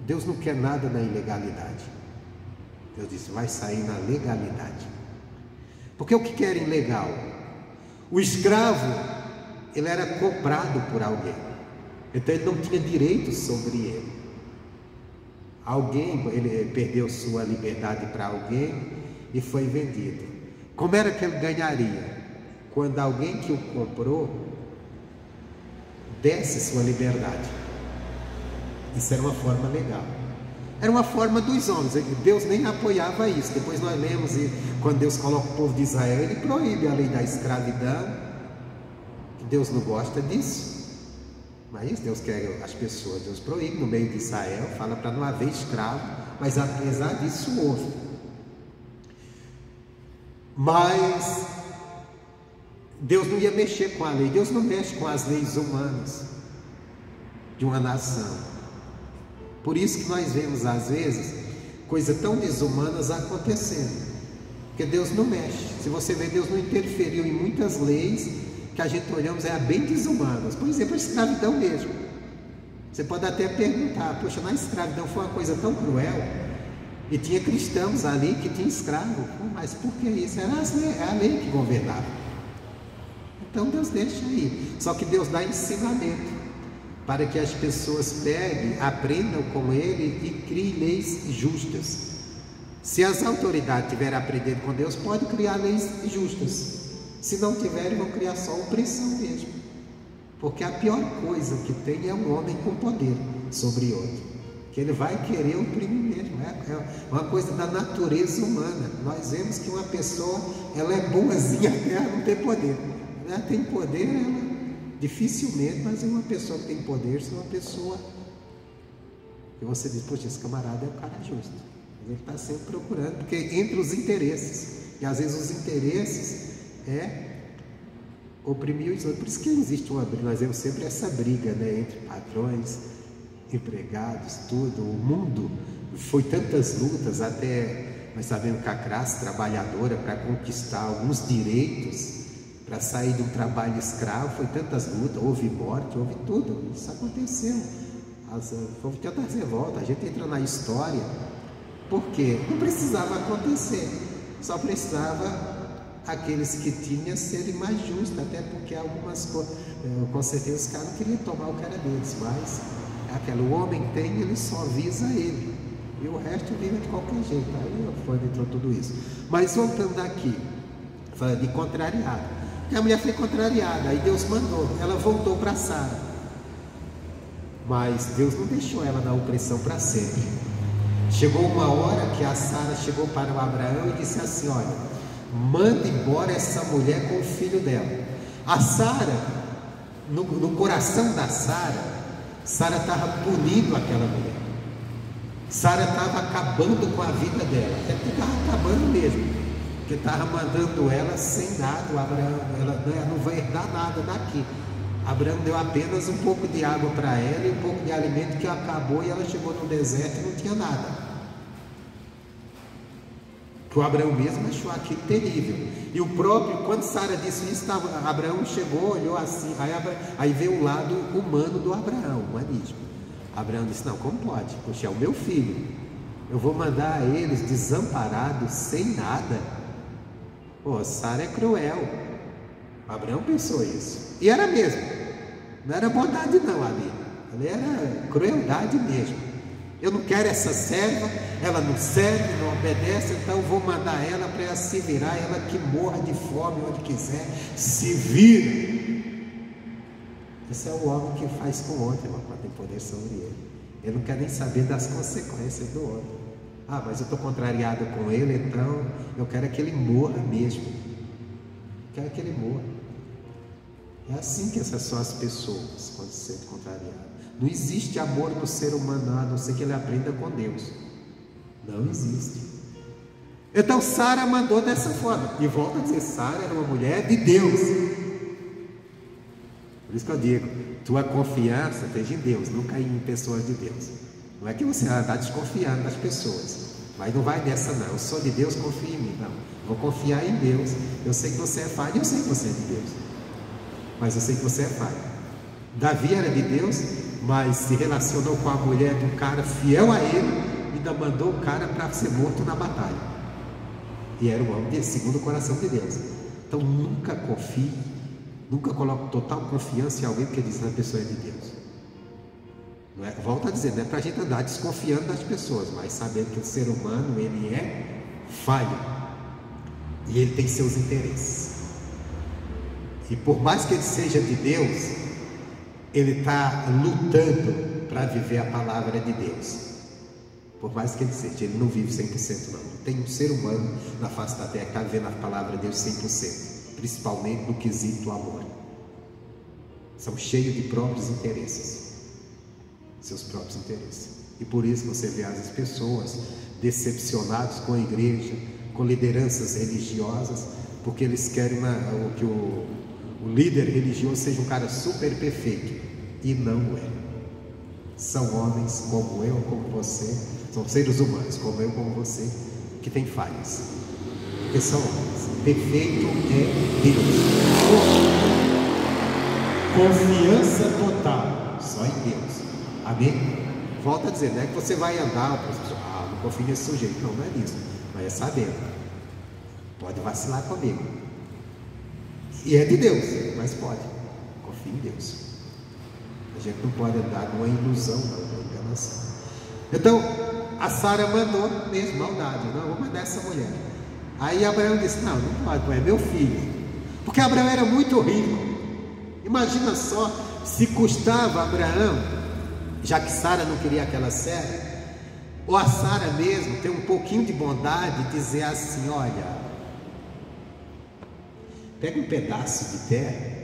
Deus não quer nada na ilegalidade. Deus disse, vai sair na legalidade. Porque o que querem legal? O escravo, ele era comprado por alguém, então ele não tinha direito sobre ele. Ele perdeu sua liberdade para alguém e foi vendido. Como era que ele ganharia? Quando alguém que o comprou desse sua liberdade. Isso era uma forma legal. Era uma forma dos homens. Deus nem apoiava isso. Depois nós lemos, quando Deus coloca o povo de Israel, ele proíbe a lei da escravidão. Deus não gosta disso. Mas Deus quer as pessoas, Deus proíbe no meio de Israel, fala para não haver escravo, mas apesar disso houve. Mas Deus não ia mexer com a lei. Deus não mexe com as leis humanas de uma nação. Por isso que nós vemos às vezes coisas tão desumanas acontecendo, porque Deus não mexe. Se você vê, Deus não interferiu em muitas leis que a gente olhamos bem desumanas. Por exemplo, a escravidão mesmo. Você pode até perguntar, poxa, na escravidão foi uma coisa tão cruel, e tinha cristãos ali que tinham escravo, mas por que isso? Era a lei que governava. Então Deus deixa aí. Só que Deus dá ensinamento para que as pessoas peguem, aprendam com Ele e criem leis justas. Se as autoridades tiverem aprendido com Deus, pode criar leis justas. Se não tiverem, vão criar só opressão mesmo. Porque a pior coisa que tem é um homem com poder sobre outro, que ele vai querer oprimir mesmo. É uma coisa da natureza humana. Nós vemos que uma pessoa, ela é boazinha até ela não ter poder. Ela tem poder, ela dificilmente, mas é uma pessoa que tem poder, é uma pessoa que você diz, poxa, esse camarada é um cara justo. Ele está sempre procurando, porque entre os interesses, e às vezes os interesses oprimir os outros. Por isso que existe uma briga, nós vemos sempre essa briga, né, entre patrões, empregados, tudo. O mundo foi tantas lutas, até nós sabemos que a classe trabalhadora, para conquistar alguns direitos, para sair de um trabalho escravo, foi tantas lutas, houve morte, houve tudo, isso aconteceu. Houve tantas revoltas, a gente entra na história, porque não precisava acontecer, só precisava aqueles que tinham serem mais justos, até porque algumas coisas, com certeza os caras não queriam tomar o que era deles, mas o homem tem, ele só visa ele, e o resto vive de qualquer jeito. Aí foi dentro de tudo isso. Mas voltando aqui, falando de contrariado, a mulher foi contrariada, aí Deus mandou, ela voltou para Sara, mas Deus não deixou ela na opressão para sempre. Chegou uma hora que a Sara chegou para o Abraão e disse assim, olha, manda embora essa mulher com o filho dela. A Sara, no coração da Sara estava punindo aquela mulher. Sara estava acabando com a vida dela, até que estava acabando mesmo, porque estava mandando ela sem nada. Abraão, ela não vai herdar nada daqui. Abraão deu apenas um pouco de água para ela e um pouco de alimento que acabou, e ela chegou no deserto e não tinha nada. Que o Abraão mesmo achou aquilo terrível. E o próprio, quando Sara disse isso, Abraão chegou, olhou assim, aí veio o lado humano do Abraão, humanismo. Abraão disse: não, como pode? Poxa, é o meu filho, eu vou mandar eles desamparados, sem nada? Pô, Sara é cruel. Abraão pensou isso, e era mesmo, não era bondade não ali era crueldade mesmo. Eu não quero essa serva, ela não serve, não obedece, então eu vou mandar ela para ela se virar, ela que morra de fome onde quiser, se vira. Esse é o homem que faz com o outro, irmão, para ter poder sobre ele. Ele não quer nem saber das consequências do outro. Ah, mas eu estou contrariado com ele, então eu quero que ele morra mesmo. Eu quero que ele morra. É assim que essas são as pessoas quando se sentem contrariadas. Não existe amor no ser humano, a não ser que ele aprenda com Deus. Não existe. Então Sara mandou dessa forma. E volta a dizer, Sara era uma mulher de Deus. Por isso que eu digo, tua confiança esteja em Deus, nunca em pessoas de Deus. Não é que você está desconfiando das pessoas, mas não vai dessa não, eu sou de Deus, confia em mim. Não, vou confiar em Deus. Eu sei que você é falho, eu sei que você é de Deus, mas eu sei que você é falho. Davi era de Deus, mas se relacionou com a mulher de um cara fiel a ele, e ainda mandou o cara para ser morto na batalha, e era um homem segundo o coração de Deus. Então nunca confie, nunca coloque total confiança em alguém porque diz que a pessoa é de Deus. Não é, volta a dizer, não é para a gente andar desconfiando das pessoas, mas sabendo que o ser humano ele é falho e ele tem seus interesses, e por mais que ele seja de Deus, ele está lutando para viver a palavra de Deus. Por mais que ele seja, ele não vive 100% não. Não tem um ser humano na face da terra que está vivendo a palavra de Deus 100%, principalmente no quesito amor. São cheios de próprios interesses, seus próprios interesses. E por isso você vê as pessoas decepcionadas com a igreja, com lideranças religiosas, porque eles querem que o líder religioso seja um cara super perfeito, e não é. São homens como eu, como você, são seres humanos como eu, como você, que tem falhas, porque são homens. Perfeito é Deus. Confiança total só em Deus. Amém? Volta a dizer, não é que você vai andar, não confia nesse sujeito, não é isso, mas é sabendo, pode vacilar comigo, e é de Deus, mas pode, confie em Deus. A gente não pode andar numa ilusão, não, numa enganação. Então a Sara mandou mesmo, maldade, não, vou mandar essa mulher. Aí Abraão disse, não pode, é meu filho, porque Abraão era muito rico. Imagina só, se custava a Abraão, já que Sara não queria aquela serva, ou a Sara mesmo ter um pouquinho de bondade e dizer assim, olha, pega um pedaço de terra,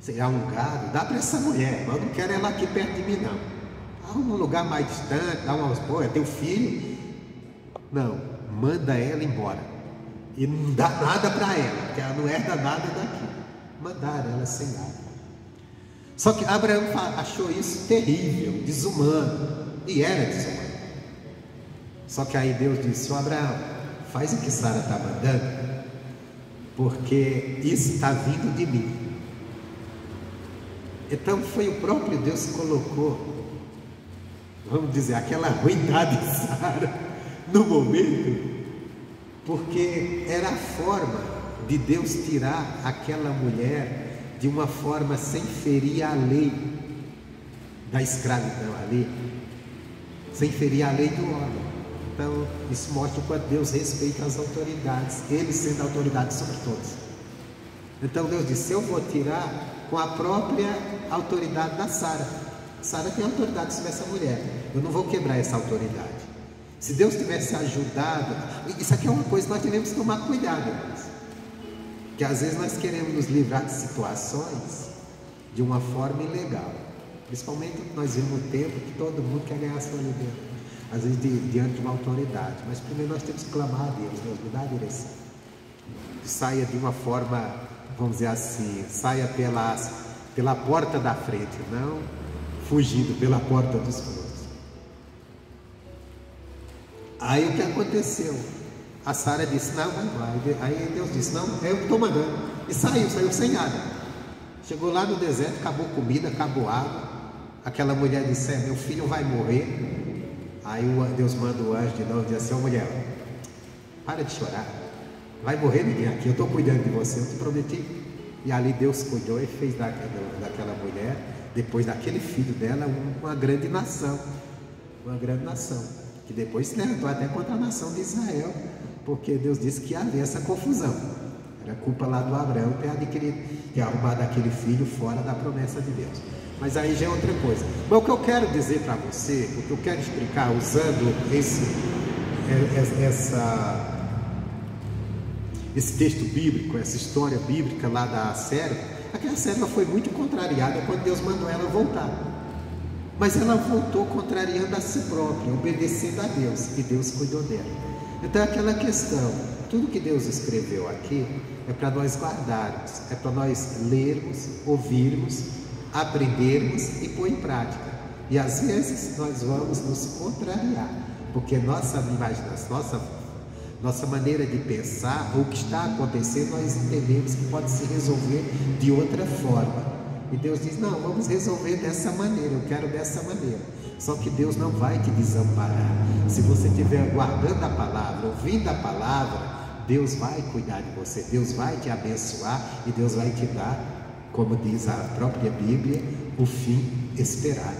sei lá, um gado, dá para essa mulher, mas eu não quero ela aqui perto de mim não. Arruma um lugar mais distante, dá umas, pô, é teu filho. Não, manda ela embora, e não dá nada para ela, porque ela não herda nada daqui. Mandaram ela sem nada. Só que Abraão achou isso terrível, desumano, e era desumano. Só que aí Deus disse, Abraão, faz o que Sara está mandando, porque isso está vindo de mim. Então foi o próprio Deus que colocou, vamos dizer, aquela ruindade de Sara no momento, porque era a forma de Deus tirar aquela mulher de uma forma sem ferir a lei da escravidão, a lei, sem ferir a lei do homem. Então isso mostra o quanto Deus respeita as autoridades, Ele sendo a autoridade sobre todos. Então Deus disse, eu vou tirar com a própria autoridade da Sara. Sara tem autoridade sobre essa mulher, eu não vou quebrar essa autoridade. Se Deus tivesse ajudado, isso aqui é uma coisa que nós devemos tomar cuidado, irmãos. Que às vezes nós queremos nos livrar de situações de uma forma ilegal. Principalmente nós vivemos um tempo que todo mundo quer ganhar a sua liberdade, às vezes diante de uma autoridade. Mas primeiro nós temos que clamar a Deus, Deus me dá a direção. Que saia de uma forma, vamos dizer assim, saia pela porta da frente, não fugindo pela porta dos fundos. Aí o que aconteceu? A Sara disse, não, vai. Aí Deus disse, não, eu estou mandando. E saiu sem água. Chegou lá no deserto, acabou comida, acabou água. Aquela mulher disse, meu filho vai morrer. Aí Deus manda o anjo de novo e diz assim, mulher, para de chorar. Vai morrer ninguém aqui, eu estou cuidando de você, eu te prometi. E ali Deus cuidou e fez daquela mulher, depois daquele filho dela, uma grande nação. Uma grande nação. Que depois se levantou até contra a nação de Israel, porque Deus disse que ia haver essa confusão. Era culpa lá do Abraão ter arrumado aquele filho fora da promessa de Deus. Mas aí já é outra coisa. Mas o que eu quero dizer para você, o que eu quero explicar usando esse texto bíblico, essa história bíblica lá da serva, aquela serva foi muito contrariada quando Deus mandou ela voltar. Mas ela voltou contrariando a si própria, obedecendo a Deus, e Deus cuidou dela. Então é aquela questão, tudo que Deus escreveu aqui é para nós guardarmos, é para nós lermos, ouvirmos, aprendermos e pôr em prática. E às vezes nós vamos nos contrariar, porque nossa imaginação, nossa maneira de pensar, o que está acontecendo, nós entendemos que pode se resolver de outra forma. E Deus diz, não, vamos resolver dessa maneira, eu quero dessa maneira. Só que Deus não vai te desamparar. Se você estiver guardando a palavra, ouvindo a palavra, Deus vai cuidar de você, Deus vai te abençoar e Deus vai te dar, como diz a própria Bíblia, o fim esperado.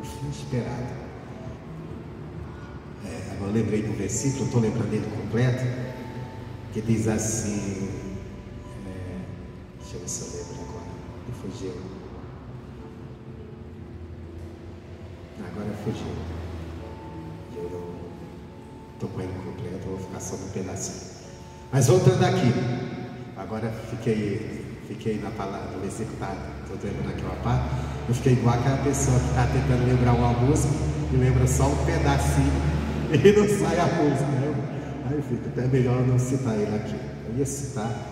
O fim esperado. Eu lembrei do versículo, estou lembrando ele completo, que diz assim, deixa eu ver se eu lembro agora. Fugiu. Agora fugiu. Eu não estou com ele completo, eu vou ficar só no pedacinho. Mas voltando aqui, agora fiquei na palavra, no versículo, estou lembrando aqui uma parte. Eu fiquei igual aquela pessoa que está tentando lembrar uma música e lembra só um pedacinho e não sai a música. Né? Aí fica até melhor não citar ele aqui. Eu ia citar.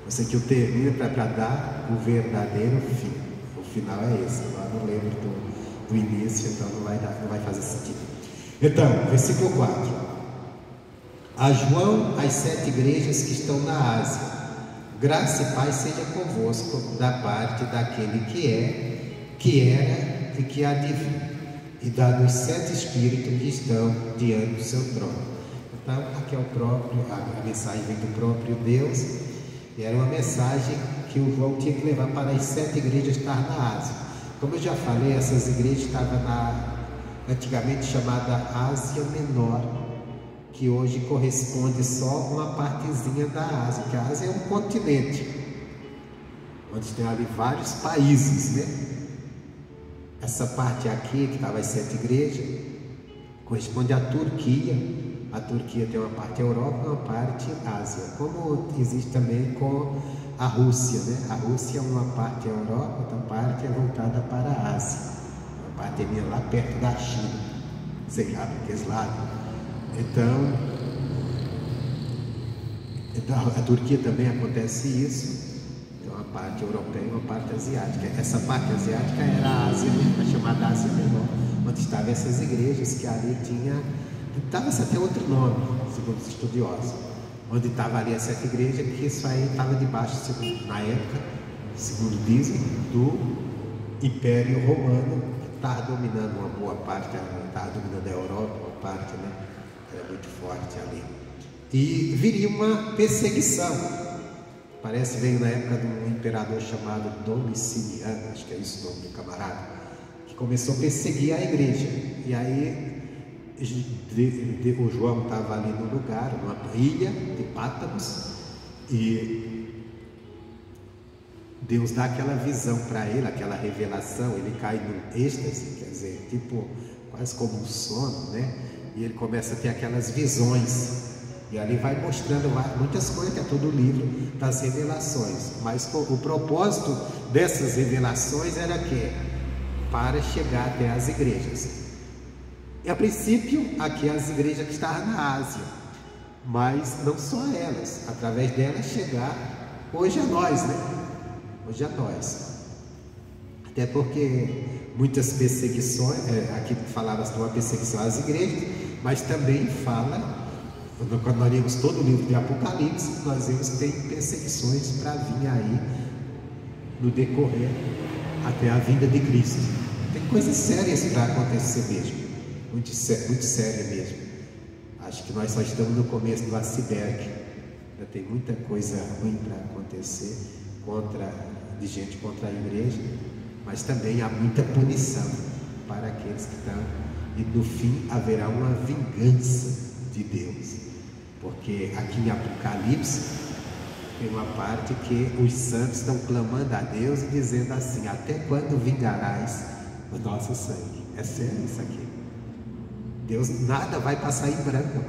Eu sei que eu termino para dar o verdadeiro fim. O final é esse. Agora não lembro do início, então não vai fazer sentido. Então, versículo 4. A João, as 7 igrejas que estão na Ásia, graça e paz seja convosco da parte daquele que é, que era e que há de vir, e da dos 7 espíritos que estão diante do seu trono. Então, aqui é a mensagem vem do próprio Deus. E era uma mensagem que o João tinha que levar para as 7 igrejas que estavam na Ásia. Como eu já falei, essas igrejas estavam antigamente chamada Ásia Menor, que hoje corresponde só a uma partezinha da Ásia, que a Ásia é um continente, onde tem ali vários países, né? Essa parte aqui, que estava as 7 igrejas, corresponde à Turquia. A Turquia tem uma parte Europa e uma parte Ásia, como existe também com a Rússia, né? A Rússia é uma parte Europa, outra parte é voltada para a Ásia, uma parte é lá perto da China, sei lá, daqueles lados. Então a Turquia também acontece isso, tem uma parte europeia e uma parte asiática. Essa parte asiática era a Ásia, a chamada Ásia Menor, onde estavam essas igrejas que ali estava-se até outro nome, segundo os estudiosos, onde estava ali essa igreja, que isso aí estava debaixo, na época, segundo dizem, do Império Romano, que estava dominando uma boa parte, estava dominando a Europa, uma parte, né? Era muito forte ali. E viria uma perseguição, parece veio na época de um imperador chamado Domiciano, acho que é esse o nome do camarada, que começou a perseguir a igreja. E aí o João estava ali no lugar, numa ilha de Pátanos, e Deus dá aquela visão para ele, aquela revelação, ele cai no êxtase, quer dizer, tipo quase como um sono, né? E ele começa a ter aquelas visões. E ali vai mostrando muitas coisas, que é todo o livro das revelações. Mas o propósito dessas revelações era que para chegar até as igrejas. E a princípio, aqui as igrejas que estavam na Ásia, mas não só elas, através delas chegar hoje a nós, né? Hoje a nós. Até porque muitas perseguições, aqui falava-se de uma perseguição às igrejas, mas também fala, quando nós lemos todo o livro de Apocalipse, nós vemos que tem perseguições para vir aí no decorrer até a vinda de Cristo. Tem coisas sérias para acontecer mesmo, muito séria mesmo. Acho que nós só estamos no começo do iceberg. Ainda tem muita coisa ruim para acontecer de gente contra a igreja, mas também há muita punição para aqueles que estão, e no fim haverá uma vingança de Deus, porque aqui em Apocalipse tem uma parte que os santos estão clamando a Deus e dizendo assim: até quando vingarás o nosso sangue? É sério isso aqui. Deus, nada vai passar em branco,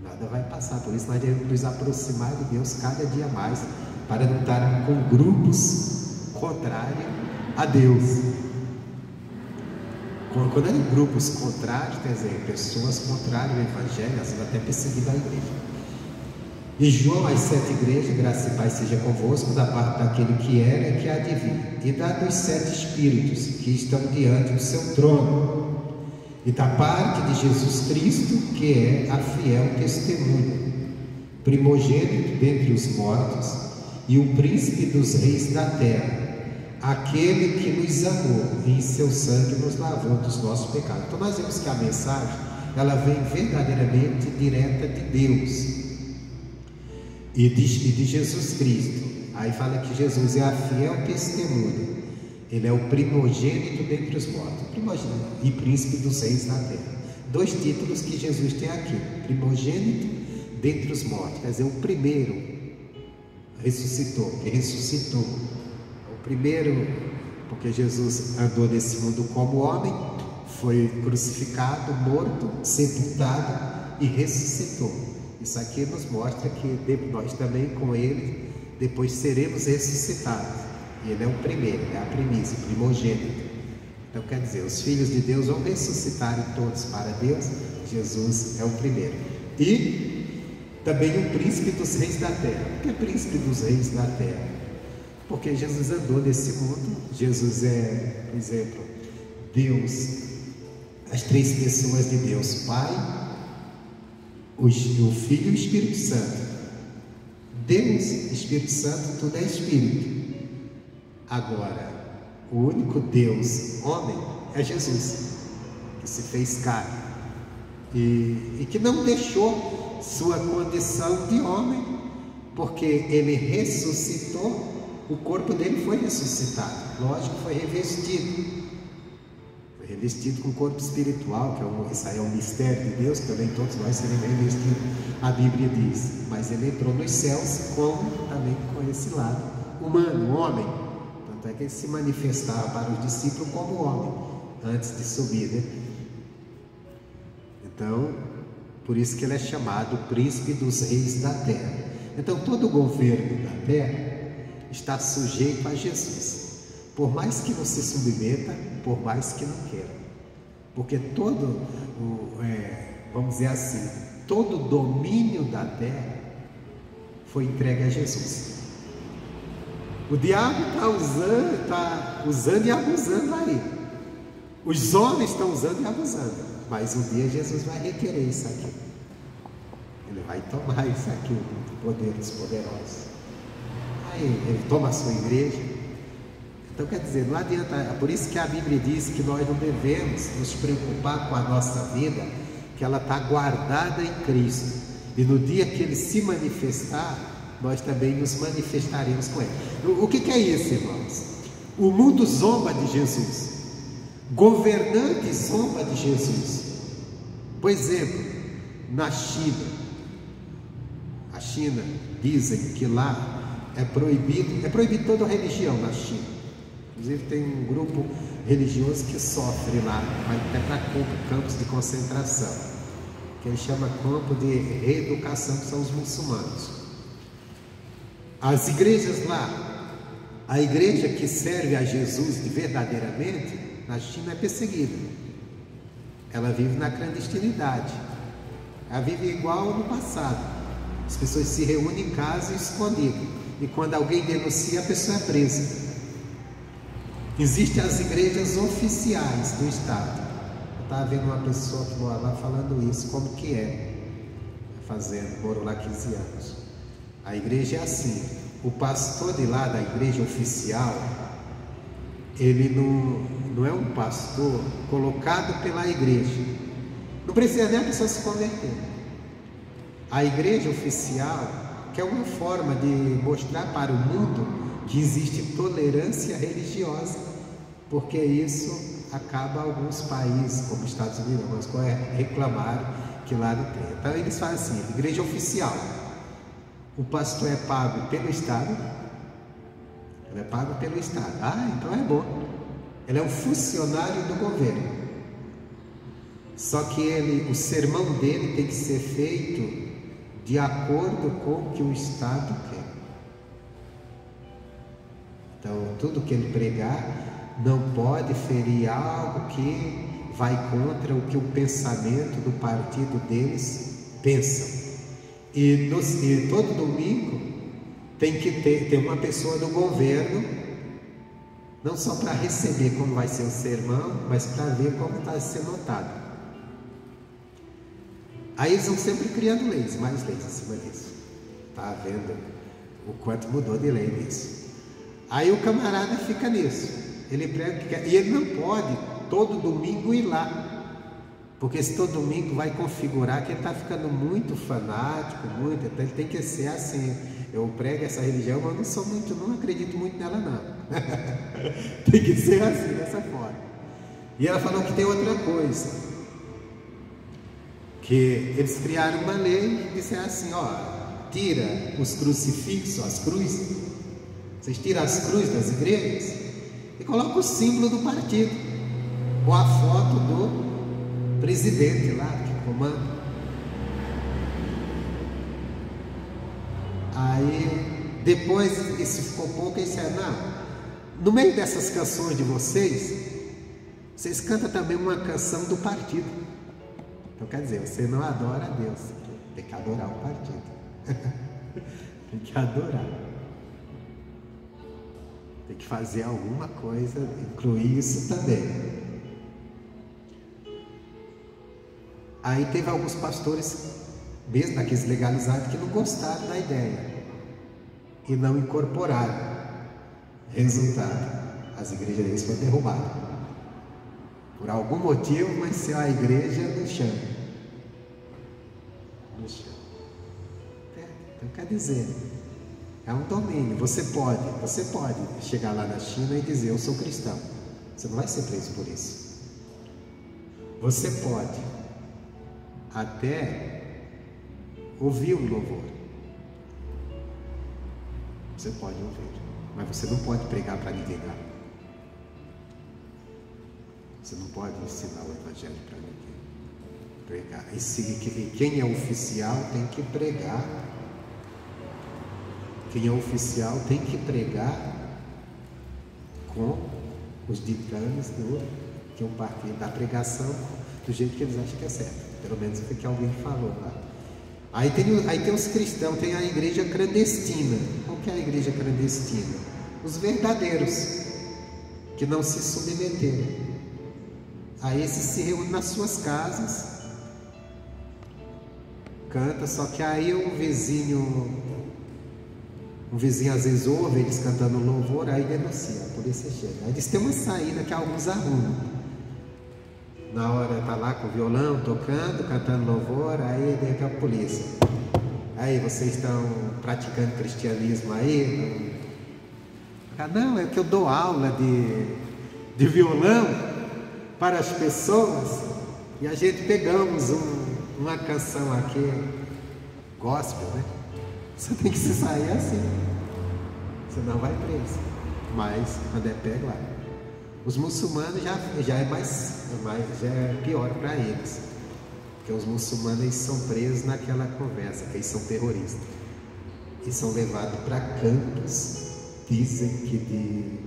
nada vai passar. Por isso nós devemos nos aproximar de Deus cada dia mais, para não estar com grupos contrários a Deus. Quando é grupos contrários, quer dizer, pessoas contrárias ao Evangelho, às vezes até perseguindo a igreja. E João às 7 igrejas, graça e paz seja convosco, da parte daquele que era e que há de vir, e da dos 7 espíritos que estão diante do seu trono, e da parte de Jesus Cristo, que é a fiel testemunha, primogênito dentre os mortos, e o príncipe dos reis da terra, aquele que nos amou e em seu sangue nos lavou dos nossos pecados. Então nós vemos que a mensagem, ela vem verdadeiramente direta de Deus e de Jesus Cristo. Aí fala que Jesus é a fiel testemunha, ele é o primogênito dentre os mortos, primogênito e príncipe dos reis da terra. 2 títulos que Jesus tem aqui: primogênito dentre os mortos, quer dizer, o primeiro ressuscitou, o primeiro, porque Jesus andou nesse mundo como homem, foi crucificado, morto, sepultado e ressuscitou. Isso aqui nos mostra que nós também com ele depois seremos ressuscitados. E ele é o primeiro, é a primícia, o primogênito. Então quer dizer, os filhos de Deus vão ressuscitar todos para Deus. Jesus é o primeiro. E também o príncipe dos reis da terra. Por que príncipe dos reis da terra? Porque Jesus andou nesse mundo. Jesus é, por exemplo, Deus, as 3 pessoas de Deus: Pai, o Filho e o Espírito Santo. Deus, Espírito Santo, tudo é Espírito. Agora, o único Deus homem é Jesus, que se fez carne e que não deixou sua condição de homem, porque ele ressuscitou. O corpo dele foi ressuscitado, lógico, foi revestido com o corpo espiritual, que isso aí é um mistério de Deus, também todos nós seremos revestidos, a Bíblia diz. Mas ele entrou nos céus também com esse lado humano, homem. Tanto é que ele se manifestava para os discípulos como homem, antes de subir, né? Então, por isso que ele é chamado príncipe dos reis da terra. Então todo o governo da terra está sujeito a Jesus, por mais que não se submeta, por mais que não queira, porque vamos dizer assim, todo o domínio da terra foi entregue a Jesus. O diabo está usando e abusando aí, os homens estão usando e abusando, mas um dia Jesus vai requerer isso aqui, ele vai tomar isso aqui, o poder dos poderosos. Aí ele toma a sua igreja. Então quer dizer, não adianta. Por isso que a Bíblia diz que nós não devemos nos preocupar com a nossa vida, que ela está guardada em Cristo, e no dia que ele se manifestar, nós também nos manifestaremos com ele. O que é isso, irmãos? O mundo zomba de Jesus, governantes zombam de Jesus. Por exemplo, na China, a China, dizem que lá é proibido toda a religião na China. Inclusive tem um grupo religioso que sofre lá, vai até para campos de concentração, que ele chama campo de reeducação, que são os muçulmanos. As igrejas lá, a igreja que serve a Jesus verdadeiramente, na China é perseguida. Ela vive na clandestinidade. Ela vive igual no passado. As pessoas se reúnem em casa escondido. E quando alguém denuncia, a pessoa é presa. Existem as igrejas oficiais do Estado. Eu estava vendo uma pessoa que mora lá falando isso, como que é. Morou lá 15 anos. A igreja é assim. O pastor de lá da igreja oficial, ele não é um pastor colocado pela igreja. Não precisa nem a pessoa se converter. A igreja oficial, que é uma forma de mostrar para o mundo que existe tolerância religiosa, porque isso acaba alguns países, como os Estados Unidos, reclamaram que lá não tem. Então eles fazem assim, igreja oficial. O pastor é pago pelo Estado. Ele é pago pelo Estado. Ah, então é bom. Ele é um funcionário do governo. Só que o sermão dele tem que ser feito de acordo com o que o Estado quer. Então, tudo que ele pregar não pode ferir algo que vai contra o que o pensamento do partido deles pensa. E todo domingo tem que ter uma pessoa do governo, não só para receber como vai ser o sermão, mas para ver como está sendo notado. Aí eles vão sempre criando leis, mais leis em cima disso. Está vendo o quanto mudou de lei nisso. Aí o camarada fica nisso. Ele prega e ele não pode todo domingo ir lá. Porque se todo domingo vai configurar que ele está ficando muito fanático, então ele tem que ser assim. Eu prego essa religião, mas não acredito muito nela não. Tem que ser assim, dessa forma. E ela falou que tem outra coisa, que eles criaram uma lei e disseram assim, tira os crucifixos, as cruzes, vocês tiram as cruzes das igrejas e colocam o símbolo do partido, ou a foto do presidente lá que comanda. Aí depois isso ficou pouco e disseram, não, no meio dessas canções de vocês cantam também uma canção do partido. Então quer dizer, você não adora a Deus, tem que adorar o partido. Tem que adorar, tem que fazer alguma coisa, incluir isso também. Aí teve alguns pastores, mesmo daqueles legalizados, que não gostaram da ideia e não incorporaram. Resultado, as igrejas deles foram derrubadas por algum motivo, mas se a igreja no chão. Então quer dizer, é um domínio. Você pode chegar lá na China e dizer, eu sou cristão. Você não vai ser preso por isso. Você pode até ouvir um louvor. Você pode ouvir, mas você não pode pregar para ninguém lá. Você não pode ensinar o evangelho para ninguém. Pregar. E quem é oficial tem que pregar. Quem é oficial tem que pregar com os ditames que um partido da pregação do jeito que eles acham que é certo. Pelo menos o que alguém falou lá. Aí tem os cristãos, tem a igreja clandestina. Qual que é a igreja clandestina? Os verdadeiros, que não se submeteram. Aí esses se reúnem nas suas casas, canta, só que aí um vizinho às vezes ouve eles cantando louvor, aí denuncia, a polícia chega. Aí diz, tem uma saída que alguns arrumam. Na hora tá lá com o violão, tocando, cantando louvor, aí vem a polícia. Aí, vocês estão praticando cristianismo aí? Não, é que eu dou aula de violão para as pessoas e a gente pegamos uma canção aqui, gospel, né? Você tem que se sair assim, senão vai preso. Mas quando é pego, Os muçulmanos já é pior para eles, porque os muçulmanos eles são presos naquela conversa, que eles são terroristas e são levados para campos, dizem que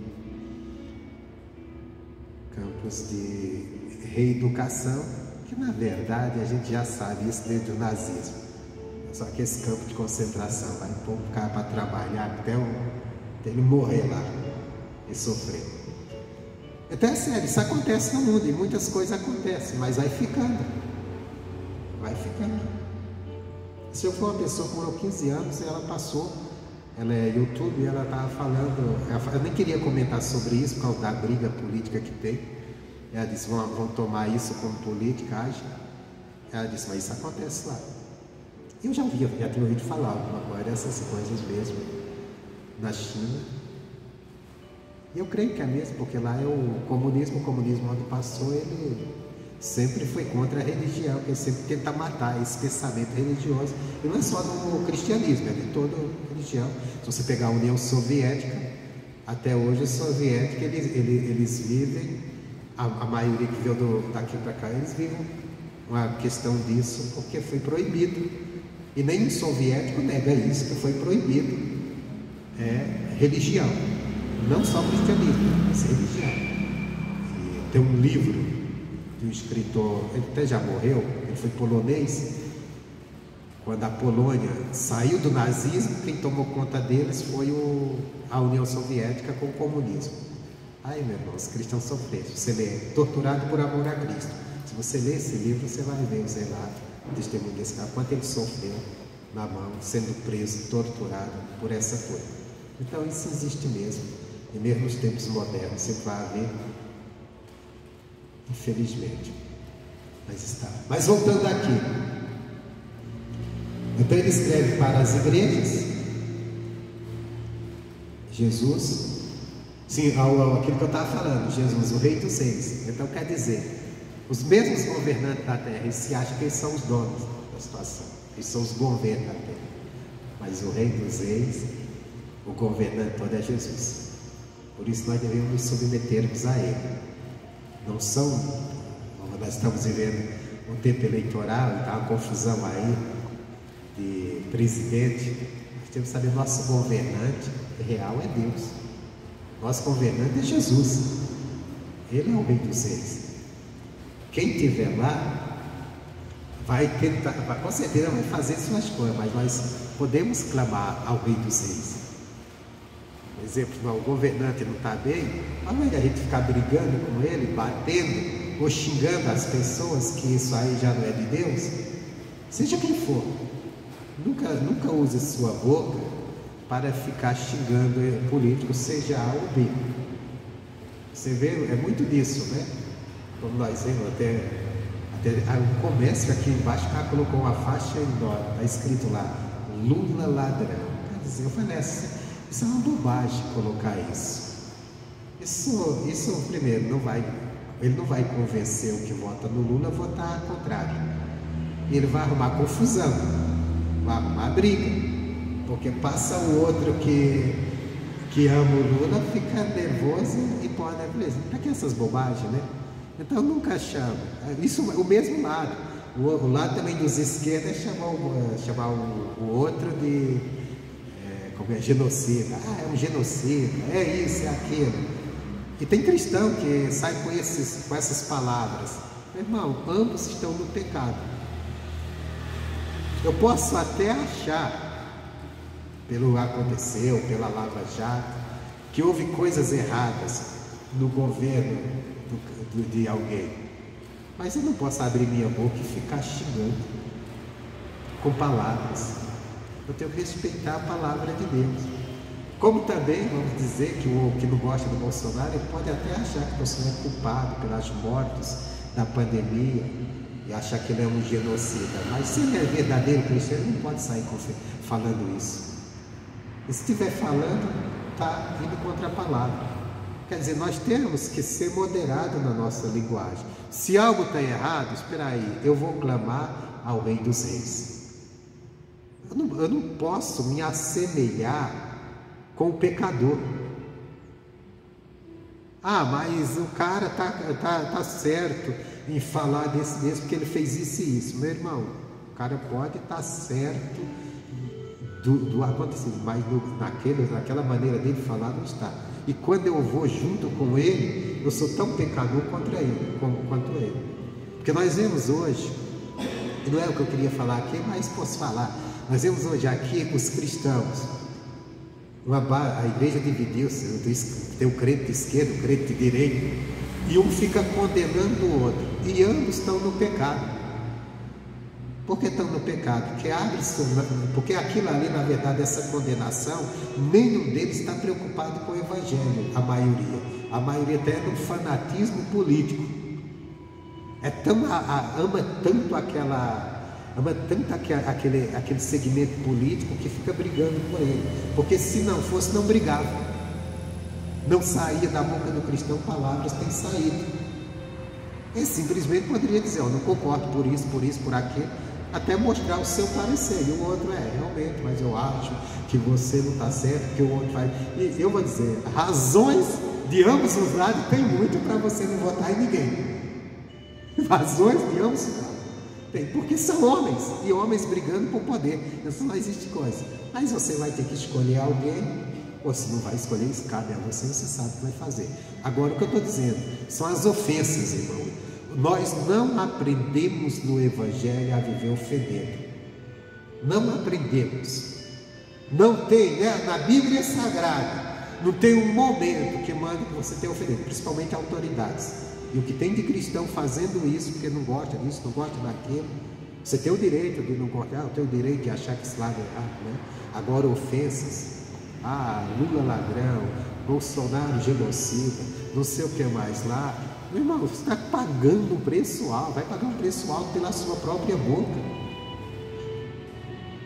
campos de reeducação, que na verdade a gente já sabe isso desde o nazismo. Só que esse campo de concentração vai pôr o cara para trabalhar até ele morrer lá e sofrer. Então é sério, isso acontece no mundo e muitas coisas acontecem, mas vai ficando. Vai ficando. Se eu for uma pessoa que morou 15 anos, ela é YouTube e ela estava falando, eu nem queria comentar sobre isso por causa da briga política que tem. Ela disse, vão tomar isso como politicagem. Ela disse, mas isso acontece lá. Eu já tinha ouvido falar alguma coisa dessas coisas mesmo na China. E eu creio que é mesmo, porque lá é o comunismo onde passou, ele sempre foi contra a religião, que ele sempre tenta matar esse pensamento religioso. E não é só no cristianismo, é de toda religião. Se você pegar a União Soviética, até hoje os soviéticos, eles vivem, a maioria que veio daqui para cá, eles vivem uma questão disso, porque foi proibido. E nem o soviético nega isso, que foi proibido. É religião. Não só cristianismo, mas religião. E tem um livro de um escritor, ele até já morreu, ele foi polonês. Quando a Polônia saiu do nazismo, quem tomou conta deles foi a União Soviética com o comunismo. Aí, meu irmão, os cristãos são presos. Você lê Torturado por Amor a Cristo. Se você ler esse livro, você vai ver os relatos, o testemunho desse cara, quanto ele sofreu na mão, sendo preso, torturado por essa coisa. Então isso existe mesmo. E mesmo nos tempos modernos, sempre vai haver, infelizmente. Mas está. Mas voltando aqui. Então ele escreve para as igrejas. Jesus, sim, aquilo que eu estava falando, Jesus, o Rei dos Reis. Então quer dizer, os mesmos governantes da terra, eles se acham que eles são os donos da situação. Eles são os governos da terra. Mas o Rei dos Reis, o governante todo é Jesus. Por isso nós devemos nos submetermos a Ele. Não são, nós estamos vivendo um tempo eleitoral, está uma confusão aí de presidente. Nós temos que saber, nosso governante real é Deus. Nosso governante é Jesus. Ele é o Rei dos Reis. Quem estiver lá vai tentar, com certeza vai fazer suas coisas, mas nós podemos clamar ao Rei dos Reis. Por exemplo, o governante não está bem, ao invés de a gente ficar brigando com ele, batendo ou xingando as pessoas, que isso aí já não é de Deus, seja quem for, nunca use sua boca para ficar xingando político, seja A ou B. Você vê, é muito disso, né? Como nós vemos, até o comércio aqui embaixo, o cara colocou uma faixa enorme, está escrito lá, Lula ladrão. Quer dizer, eu falei, isso é uma bobagem colocar isso. Isso primeiro, ele não vai convencer o que vota no Lula a votar ao contrário. Ele vai arrumar confusão, vai arrumar briga, porque passa o outro que ama o Lula, fica nervoso e pode, para que essas bobagens, né? Então nunca chama. Isso o mesmo lado. O lado também dos esquerdos é chamar o outro de como é genocida. É um genocida, é isso, é aquilo. E tem cristão que sai com essas palavras. Meu irmão, ambos estão no pecado. Eu posso até achar, pelo que aconteceu, pela Lava Jato, que houve coisas erradas no governo de alguém, mas eu não posso abrir minha boca e ficar xingando com palavras. Eu tenho que respeitar a palavra de Deus. Como também, vamos dizer, que o que não gosta do Bolsonaro, ele pode até achar que o Bolsonaro é culpado pelas mortes da pandemia e achar que ele é um genocida, mas se ele é verdadeiro cristão, ele não pode sair falando isso. E se estiver falando, está indo contra a palavra. Quer dizer, nós temos que ser moderados na nossa linguagem. Se algo está errado, espera aí, eu vou clamar ao Rei dos Reis. Eu não posso me assemelhar com o pecador. Ah, mas o cara tá certo em falar desse porque ele fez isso e isso. Meu irmão, o cara pode estar certo do acontecido, mas naquela maneira dele falar não está. E quando eu vou junto com ele, eu sou tão pecador quanto ele. Porque nós vemos hoje, e não é o que eu queria falar aqui, mas posso falar. Nós vemos hoje aqui os cristãos, a igreja dividiu-se, tem o crente de esquerda, o crente de direita, e um fica condenando o outro, e ambos estão no pecado. Por que estão no pecado? Porque aquilo ali, na verdade, essa condenação, nenhum deles está preocupado com o evangelho, a maioria até é no fanatismo político, ama tanto aquele segmento político que fica brigando por ele, porque se não fosse, não brigava, não saía da boca do cristão palavras têm saído. Ele simplesmente poderia dizer: eu não concordo por isso, por aquilo, até mostrar o seu parecer, e o outro realmente, mas eu acho que você não está certo, que o outro faz. E eu vou dizer, razões de ambos os lados tem muito para você não votar em ninguém. Razões de ambos os lados tem, porque são homens, e homens brigando por poder, isso não existe coisa. Mas você vai ter que escolher alguém, ou se não vai escolher, isso cabe a você sabe o que vai fazer. Agora, o que eu estou dizendo são as ofensas, irmão. Nós não aprendemos no Evangelho a viver ofendendo. Não aprendemos. Não tem, né? Na Bíblia Sagrada, não tem um momento que manda que você tenha ofendido, principalmente autoridades. E o que tem de cristão fazendo isso, porque não gosta disso, não gosta daquilo, você tem o direito de não gostar, eu tenho o direito de achar que esse lado é errado, né? Agora, ofensas, Lula ladrão, Bolsonaro genocida, não sei o que mais lá. Meu irmão, você está pagando um preço alto, vai pagar um preço alto pela sua própria boca.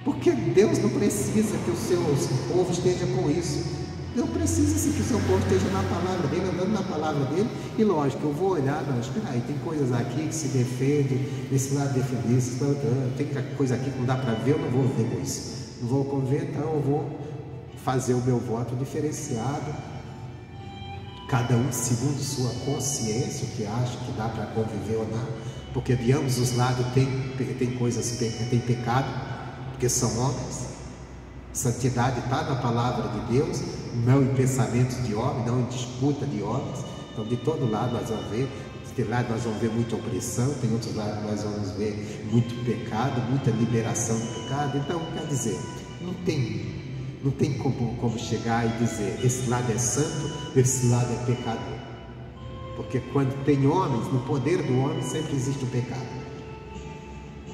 Porque Deus não precisa que o seu povo esteja com isso. Não precisa sim que o seu povo esteja na palavra dele, andando na palavra dele. E lógico, eu vou olhar, não, espera aí, tem coisas aqui que se defende, esse lado defende isso, tem coisa aqui que não dá para ver, eu não vou ver com isso. Não vou conver, então eu vou fazer o meu voto diferenciado. Cada um segundo sua consciência, o que acha que dá para conviver ou não, porque de ambos os lados tem coisas, tem pecado, porque são homens. Santidade está na palavra de Deus, não em pensamentos de homens, não em disputa de homens. Então, de todo lado nós vamos ver, de lado nós vamos ver muita opressão, tem outros lados nós vamos ver muito pecado, muita liberação do pecado. Então, quer dizer, não tem como chegar e dizer, esse lado é santo, esse lado é pecador. Porque quando tem homens, no poder do homem sempre existe o pecado.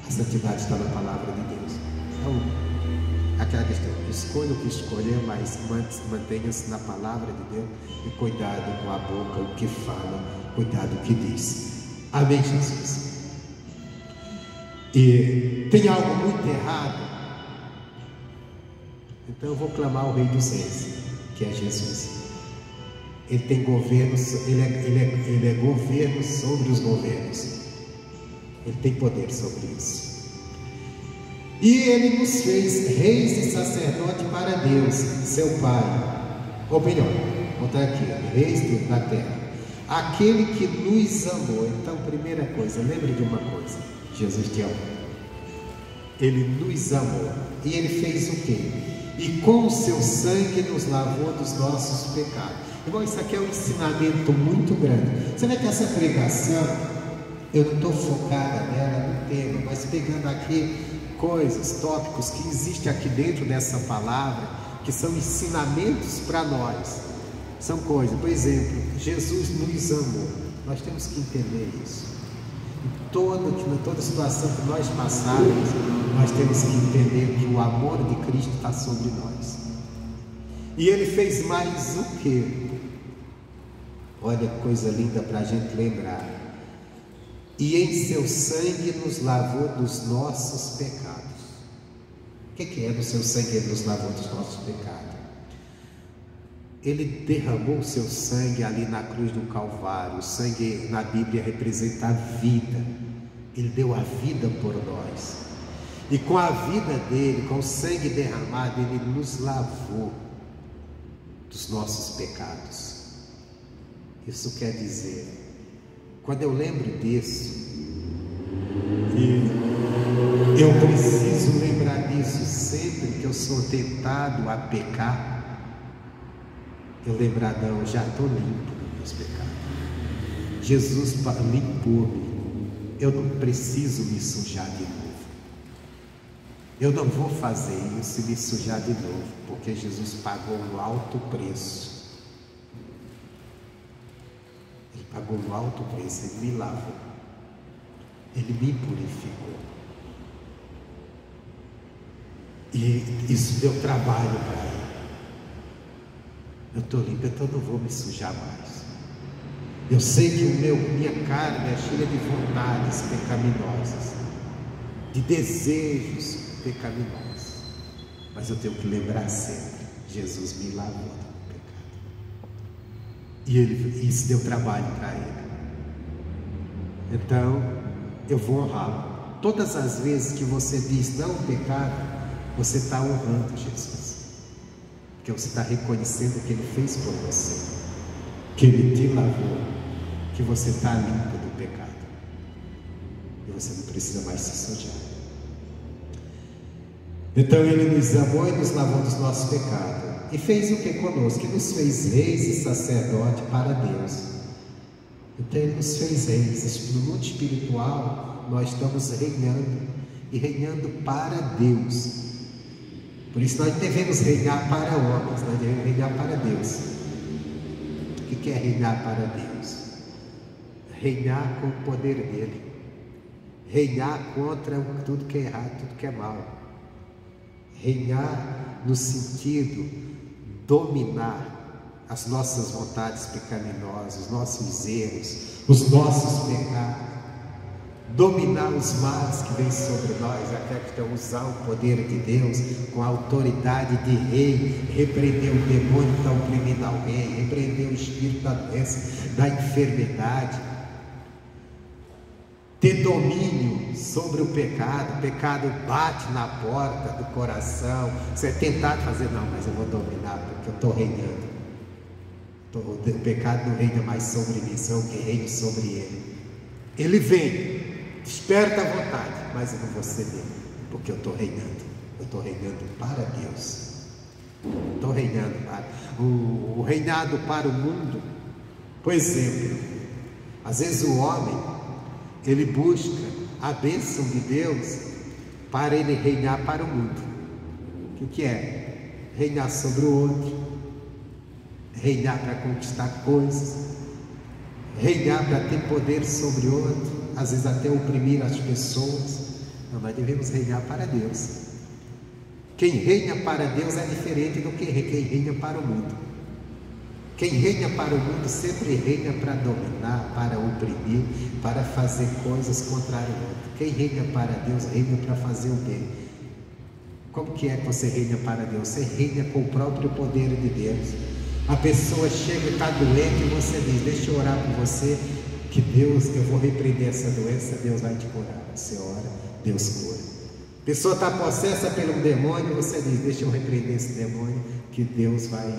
A santidade está na palavra de Deus. Então, aquela questão, escolha o que escolher, mas mantenha-se na palavra de Deus e cuidado com a boca, o que fala, cuidado o que diz. Amém, Jesus? E tem algo muito errado, então eu vou clamar ao Rei dos Reis, que é Jesus. Ele tem governo, ele é governo sobre os governos. Ele tem poder sobre isso. E ele nos fez reis e sacerdotes para Deus, seu Pai. Ou melhor, vou botar aqui, reis da terra. Aquele que nos amou. Então, primeira coisa, lembre de uma coisa: Jesus te amou. Ele nos amou. E ele fez o quê? E com o seu sangue nos lavou dos nossos pecados. Irmão, isso aqui é um ensinamento muito grande. Você vê que essa pregação, eu não estou focada nela no tema, mas pegando aqui coisas, tópicos que existem aqui dentro dessa palavra, que são ensinamentos para nós. São coisas, por exemplo, Jesus nos amou. Nós temos que entender isso. Em toda situação que nós passarmos, nós temos que entender que o amor de Cristo está sobre nós. E ele fez mais o que? Olha que coisa linda para a gente lembrar. E em seu sangue nos lavou dos nossos pecados. O que é do seu sangue? Ele nos lavou dos nossos pecados. Ele derramou o seu sangue ali na cruz do Calvário. O sangue na Bíblia representa a vida. Ele deu a vida por nós. E com a vida dele, com o sangue derramado, ele nos lavou dos nossos pecados. Isso quer dizer, quando eu lembro disso, e eu preciso lembrar disso sempre que eu sou tentado a pecar, eu lembrar, não, eu já estou limpo dos meus pecados. Jesus limpou-me, eu não preciso me sujar de novo. Eu não vou fazer isso e me sujar de novo, porque Jesus pagou um alto preço. Ele pagou um alto preço, Ele me lavou, Ele me purificou. E isso deu trabalho para Ele. Eu estou limpo, então eu não vou me sujar mais. Eu sei que minha carne é cheia de vontades pecaminosas, de desejos pecaminosos, mas eu tenho que lembrar sempre, Jesus me lavou do pecado, e isso deu trabalho para Ele. Então eu vou honrá-lo. Todas as vezes que você diz não ao pecado, você está honrando Jesus, porque você está reconhecendo o que Ele fez por você, que Ele te lavou, que você está limpo do pecado, e você não precisa mais se sujar. Então Ele nos amou e nos lavou dos nossos pecados, e fez o que conosco? Que nos fez reis e sacerdote para Deus. Então Ele nos fez reis. No mundo espiritual nós estamos reinando, e reinando para Deus. Por isso nós devemos reinar para homens, nós devemos reinar para Deus. O que é reinar para Deus? Reinar com o poder dEle, reinar contra tudo que é errado, tudo que é mal. Reinar no sentido dominar as nossas vontades pecaminosas, os nossos erros, os nossos pecados, dominar os males que vêm sobre nós, até que usar o poder de Deus com a autoridade de rei, repreender o demônio que está oprimindo alguém, repreender o espírito da doença, da enfermidade, ter domínio sobre o pecado. O pecado bate na porta do coração, você é tentado fazer, não, mas eu vou dominar, porque eu estou reinando. O pecado não reina mais sobre mim, sou eu que reino sobre ele. Ele vem, desperta a vontade, mas eu não vou ceder, porque eu estou reinando. Eu estou reinando para Deus. Estou reinando para o reinado para o mundo. Por exemplo, às vezes o homem ele busca a bênção de Deus para ele reinar para o mundo. O que é? Reinar sobre o outro, reinar para conquistar coisas, reinar para ter poder sobre o outro, às vezes até oprimir as pessoas. Não, nós devemos reinar para Deus. Quem reina para Deus é diferente do que quem reina para o mundo. Quem reina para o mundo sempre reina para dominar, para oprimir, para fazer coisas contrárias ao outro. Quem reina para Deus, reina para fazer o bem. Como que é que você reina para Deus? Você reina com o próprio poder de Deus. A pessoa chega e está doente e você diz, deixa eu orar por você, que Deus, eu vou repreender essa doença, Deus vai te curar. Você ora, Deus cura. A pessoa está possessa pelo demônio, você diz, deixa eu repreender esse demônio, que Deus vai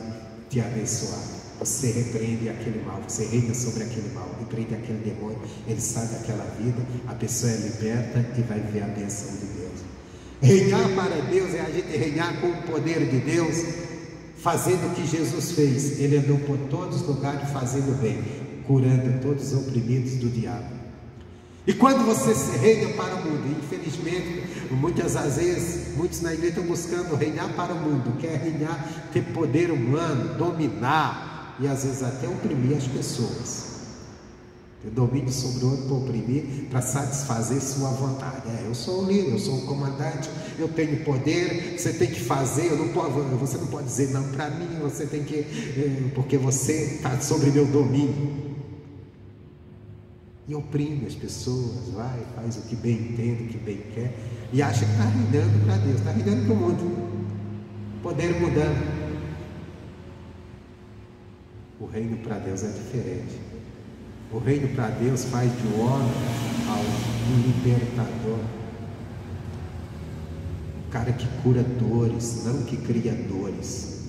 te abençoar. Você repreende aquele mal, você reina sobre aquele mal, repreende aquele demônio, ele sai daquela vida, a pessoa é liberta e vai ver a bênção de Deus. Reinar para Deus é a gente reinar com o poder de Deus, fazendo o que Jesus fez. Ele andou por todos os lugares fazendo bem, curando todos os oprimidos do diabo. E quando você se reina para o mundo, infelizmente, muitas das vezes, muitos na igreja estão buscando reinar para o mundo, quer reinar, ter poder humano, dominar, e às vezes até oprimir as pessoas. Ter domínio sobre o outro para oprimir, para satisfazer sua vontade. Eu sou o líder, eu sou o comandante, eu tenho poder, você tem que fazer, você não pode dizer não para mim, você tem que, porque você está sobre meu domínio. E oprime as pessoas, faz o que bem entende, o que bem quer, e acha que está reinando para Deus, está reinando para o mundo. Poder mudando. O reino para Deus é diferente. O reino para Deus faz do homem um libertador, um cara que cura dores, não que cria dores.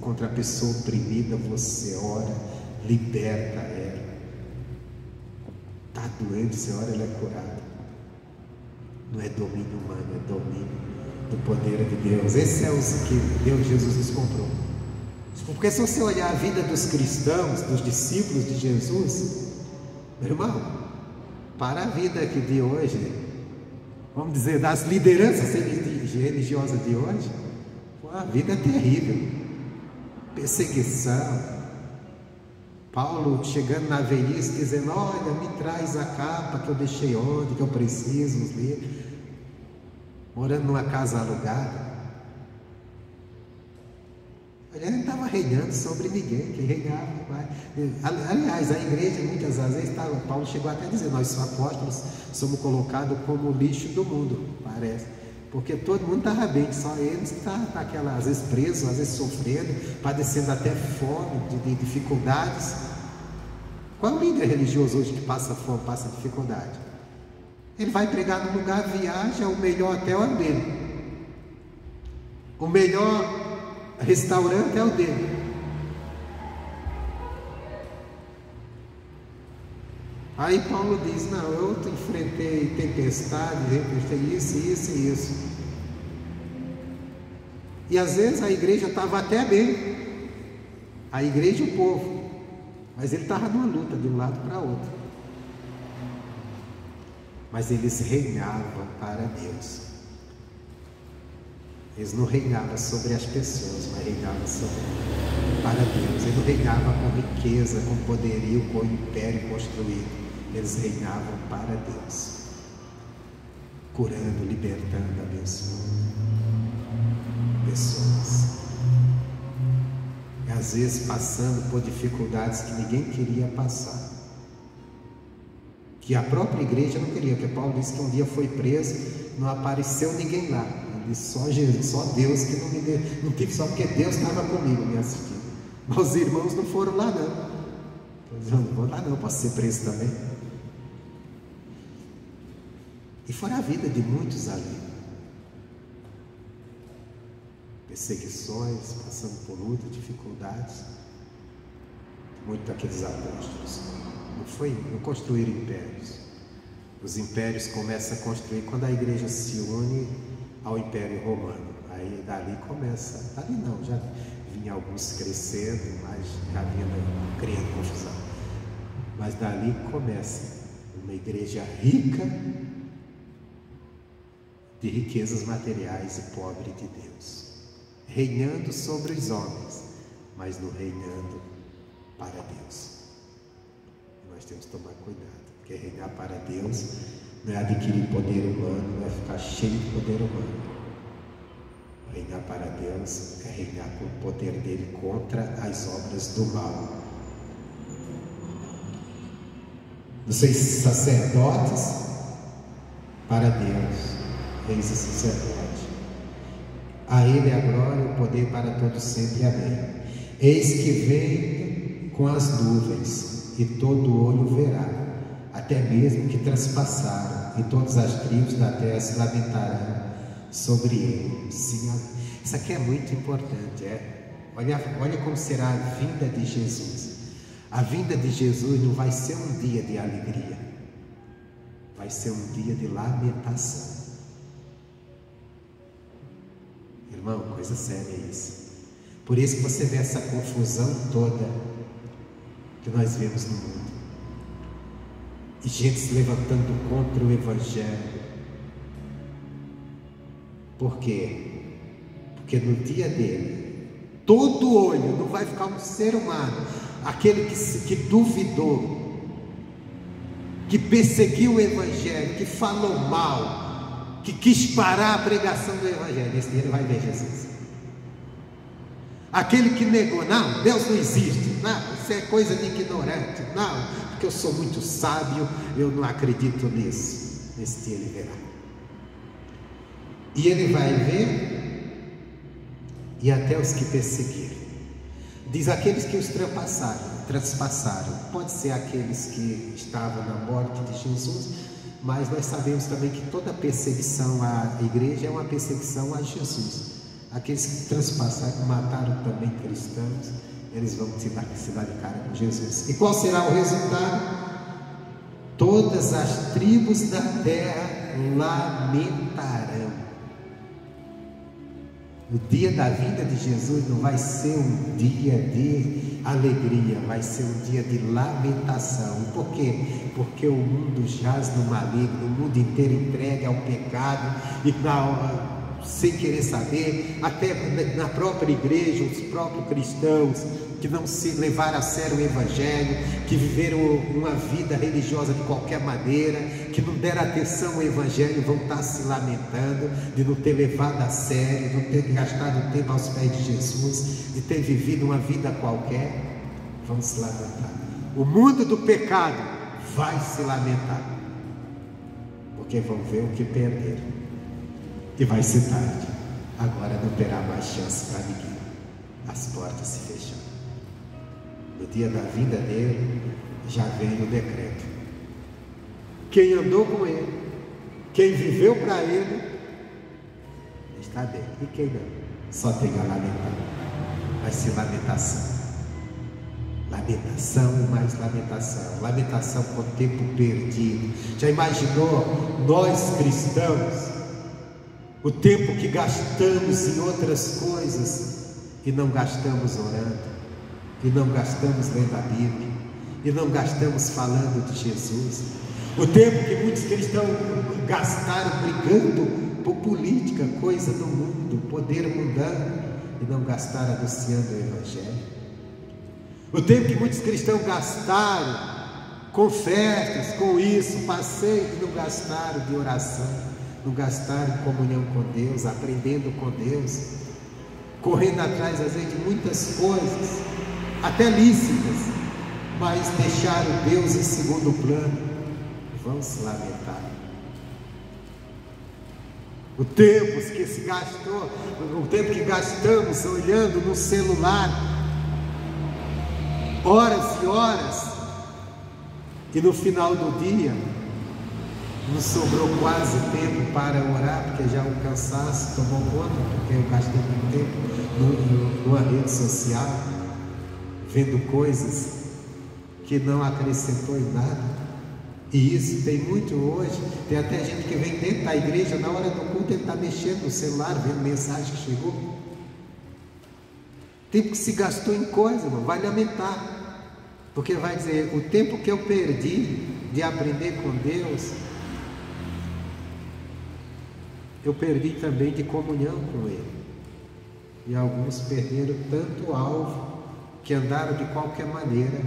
contra a pessoa oprimida, você ora, liberta ela. Está doente, você ora, ela é curada. Não é domínio humano, é domínio do poder de Deus. Esse é o que Deus, Jesus nos comprou. Porque se você olhar a vida dos cristãos, dos discípulos de Jesus, meu irmão, para a vida aqui de hoje, vamos dizer, das lideranças religiosas de hoje, a vida é terrível, perseguição. Paulo chegando na velhice dizendo: olha, me traz a capa que eu deixei ontem, que eu preciso ler. Morando numa casa alugada. Ele não estava reinando sobre ninguém, quem reinava. Aliás, a igreja muitas vezes Paulo chegou até a dizer: nós apóstolos somos colocados como lixo do mundo, parece, porque todo mundo estava bem, só eles que estavam às vezes presos, às vezes sofrendo, padecendo até fome, de dificuldades. Qual é o líder religioso hoje que passa fome, passa dificuldade? Ele vai pregar no lugar, viaja, o melhor hotel é o dele, o melhor restaurante é o dele. Aí Paulo diz: não, eu enfrentei tempestade, enfrentei isso, isso e isso. E às vezes a igreja estava até bem, a igreja e o povo, mas ele estava numa luta de um lado para outro. Mas eles reinavam para Deus. Eles não reinavam sobre as pessoas, mas reinavam para Deus. Eles não reinavam com riqueza, com poderio, com império construído. Eles reinavam para Deus, curando, libertando, abençoando pessoas. E às vezes passando por dificuldades que ninguém queria passar, que a própria igreja não queria, porque Paulo disse que um dia foi preso, não apareceu ninguém lá. Ele disse: só Jesus, só Deus que não me deu, não tive, só porque Deus estava comigo me assistindo. Mas os irmãos não foram lá não. Eu não vou lá não, posso ser preso também. E foi a vida de muitos ali. Perseguições, passando por lutas, dificuldades. Muitos daqueles apóstolos não construíram impérios. Os impérios começam a construir quando a igreja se une ao Império Romano. Aí dali começa, dali não, já vinha alguns crescendo, mas já vinha criando confusão. Mas dali começa uma igreja rica de riquezas materiais e pobre de Deus, reinando sobre os homens, mas não reinando para Deus. Nós temos que tomar cuidado, porque reinar para Deus não é adquirir poder humano, não é ficar cheio de poder humano. Reinar para Deus é reinar com o poder dele contra as obras do mal. Vocês sacerdotes para Deus, reis e sacerdotes. A ele a glória e o poder para todos sempre. Amém. Eis que vem com as nuvens, e todo olho verá, até mesmo que transpassaram, e todas as tribos da terra se lamentarão sobre ele. Sim, isso aqui é muito importante. Olha como será a vinda de Jesus. A vinda de Jesus não vai ser um dia de alegria, vai ser um dia de lamentação. Irmão, coisa séria isso. Por isso que você vê essa confusão toda que nós vemos no mundo, e gente se levantando contra o Evangelho. Por quê? Porque no dia dele, todo olho, não vai ficar um ser humano, aquele que duvidou, que perseguiu o Evangelho, que falou mal, que quis parar a pregação do Evangelho, esse dia ele vai ver Jesus. Aquele que negou: não, Deus não existe, não, isso é coisa de ignorante, não, porque eu sou muito sábio, eu não acredito nisso. Nesse dia ele verá. E ele vai ver, e até os que perseguiram. Diz: aqueles que os transpassaram. Pode ser aqueles que estavam na morte de Jesus, mas nós sabemos também que toda perseguição à igreja é uma perseguição a Jesus. aqueles que transpassaram, mataram também cristãos, eles vão se dar de cara com Jesus. E qual será o resultado? Todas as tribos da terra lamentarão. O dia da vinda de Jesus não vai ser um dia de alegria, vai ser um dia de lamentação. Por quê? Porque o mundo jaz no maligno, o mundo inteiro entregue ao pecado, e sem querer saber, até na própria igreja, os próprios cristãos que não se levaram a sério o Evangelho, que viveram uma vida religiosa de qualquer maneira, que não deram atenção ao Evangelho, vão estar se lamentando de não ter levado a sério, de não ter gastado tempo aos pés de Jesus, de ter vivido uma vida qualquer. Vão se lamentar. O mundo do pecado vai se lamentar, porque vão ver o que perderam, e vai ser tarde. Agora não terá mais chance para ninguém, as portas se fecharam. No dia da vinda dele, já veio o decreto. Quem andou com ele, quem viveu para ele, está bem. E quem não, só tem a lamentar. Vai ser lamentação. Lamentação e mais lamentação. Lamentação com o tempo perdido. Já imaginou nós cristãos, o tempo que gastamos em outras coisas e não gastamos orando, e não gastamos lendo a Bíblia, e não gastamos falando de Jesus? O tempo que muitos cristãos gastaram brigando por política, coisa do mundo, poder mundano, e não gastaram anunciando o Evangelho? O tempo que muitos cristãos gastaram com festas, com isso, passeio, e não gastaram de oração, não gastaram de comunhão com Deus, aprendendo com Deus, correndo atrás às vezes de muitas coisas, até lícitas, mas deixaram Deus em segundo plano, vão se lamentar. O tempo que se gastou, o tempo que gastamos olhando no celular, horas e horas, e no final do dia não sobrou quase tempo para orar, porque já o cansaço tomou conta, porque eu gastei muito tempo numa rede social, vendo coisas que não acrescentou em nada. E isso tem muito hoje. Tem até gente que vem dentro da igreja, na hora do culto ele está mexendo no celular, vendo mensagem que chegou. Tempo que se gastou em coisa, irmão, vai lamentar, porque vai dizer: o tempo que eu perdi de aprender com Deus, eu perdi também de comunhão com Ele. E alguns perderam tanto o alvo, que andaram de qualquer maneira,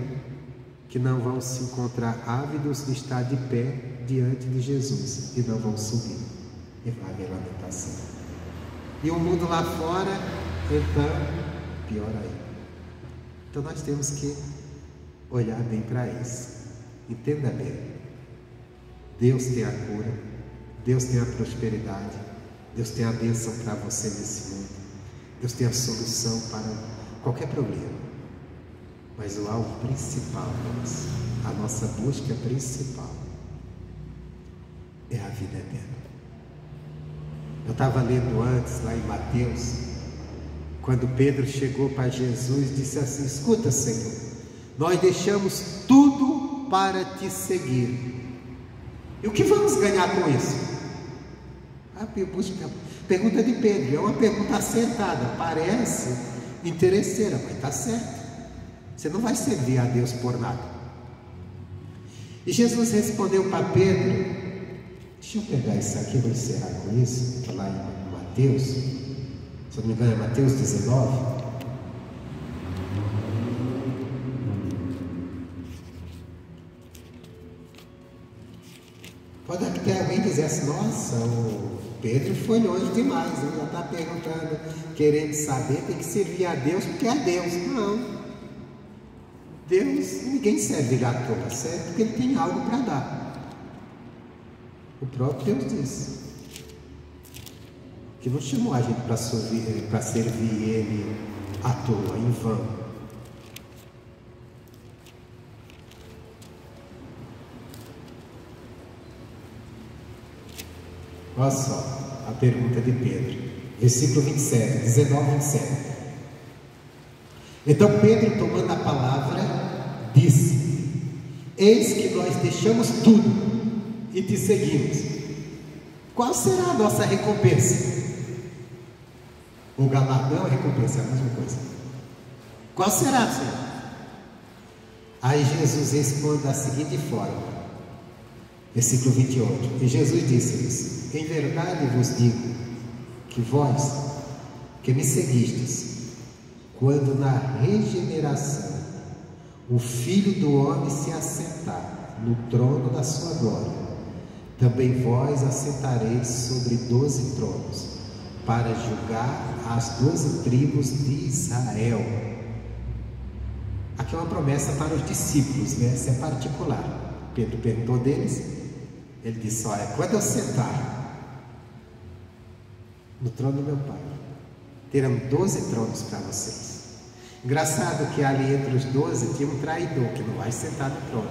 que não vão se encontrar ávidos de estar de pé diante de Jesus, e não vão subir, e vai haver lamentação. E o mundo lá fora, então, pior ainda. Então nós temos que olhar bem para isso. Entenda bem, Deus tem a cura, Deus tem a prosperidade, Deus tem a bênção para você nesse mundo, Deus tem a solução para qualquer problema. Mas o alvo principal nosso, a nossa busca principal, é a vida eterna. Eu estava lendo antes, lá em Mateus, quando Pedro chegou para Jesus e disse assim: escuta, Senhor, nós deixamos tudo para te seguir. E o que vamos ganhar com isso? A pergunta de Pedro é uma pergunta acertada, parece interesseira, mas está certo. Você não vai servir a Deus por nada. E Jesus respondeu para Pedro, deixa eu pegar isso aqui, vou encerrar com isso, está lá em Mateus, se não me engano é Mateus 19. Pode até alguém dizer assim: nossa, o Pedro foi longe demais, ele já está perguntando, querendo saber, tem que servir a Deus porque é Deus. Não. Deus, ninguém serve gato à toa, serve porque Ele tem algo para dar. O próprio Deus disse que não chamou a gente para servir Ele à toa, em vão. Olha só a pergunta de Pedro: Versículo 27, 19, 27. Então Pedro, tomando a palavra, disse: eis que nós deixamos tudo e te seguimos. Qual será a nossa recompensa? O galardão, a recompensa é a mesma coisa. Qual será, Senhor? Aí Jesus responde da seguinte forma, versículo 28. E Jesus disse-lhes: em verdade vos digo que vós, que me seguistes, quando na regeneração o Filho do Homem se assentar no trono da sua glória, também vós assentareis sobre 12 tronos, para julgar as 12 tribos de Israel. Aqui é uma promessa para os discípulos, né? Essa é particular. Pedro perguntou deles, ele disse: olha, quando eu sentar no trono do meu Pai, terão 12 tronos para vocês. Engraçado que ali entre os 12 tinha um traidor que não vai sentar no trono.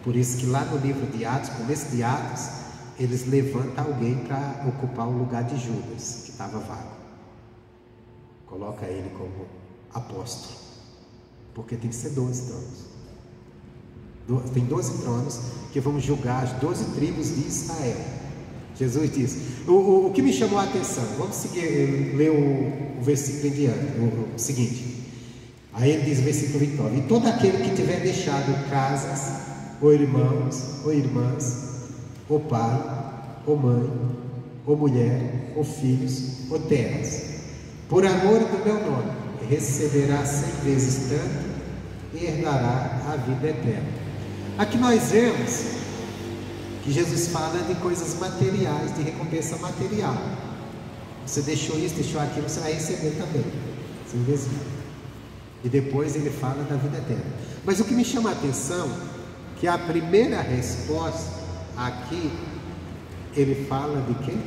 Por isso que lá no livro de Atos, começo de Atos, eles levantam alguém para ocupar o lugar de Judas, que estava vago. Coloca ele como apóstolo, porque tem que ser 12 tronos. Tem 12 tronos que vão julgar as 12 tribos de Israel. Jesus diz, o que me chamou a atenção, vamos seguir, ler o versículo em diante, o seguinte. Aí ele diz, versículo 29, e todo aquele que tiver deixado casas, ou irmãos, ou irmãs, ou pai, ou mãe, ou mulher, ou filhos, ou terras, por amor do meu nome, receberá 100 vezes tanto e herdará a vida eterna. Aqui nós vemos que Jesus fala de coisas materiais, de recompensa material. Você deixou isso, deixou aquilo, você vai receber também, 100 vezes. E depois ele fala da vida eterna. Mas o que me chama a atenção, que a primeira resposta aqui, ele fala de quê?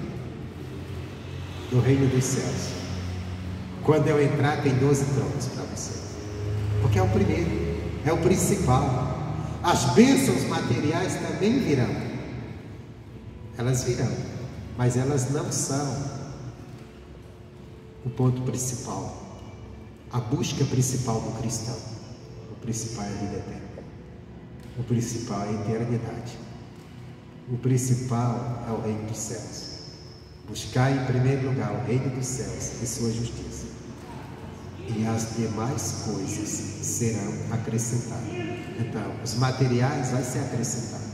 Do reino dos céus. Quando eu entrar, tem 12 tronos para você, porque é o primeiro, é o principal. As bênçãos materiais também virão, elas virão, mas elas não são o ponto principal, a busca principal do cristão. O principal é a vida eterna, o principal é a eternidade, o principal é o reino dos céus. Buscar em primeiro lugar o reino dos céus e sua justiça, e as demais coisas serão acrescentadas. Então, os materiais vai ser acrescentado,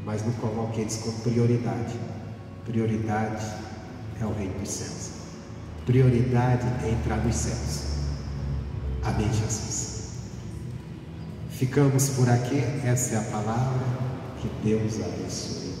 mas não coloque eles como prioridade. Prioridade é o reino dos céus. Prioridade é entrar nos céus. Amém, Jesus. Ficamos por aqui. Essa é a palavra. Que Deus abençoe.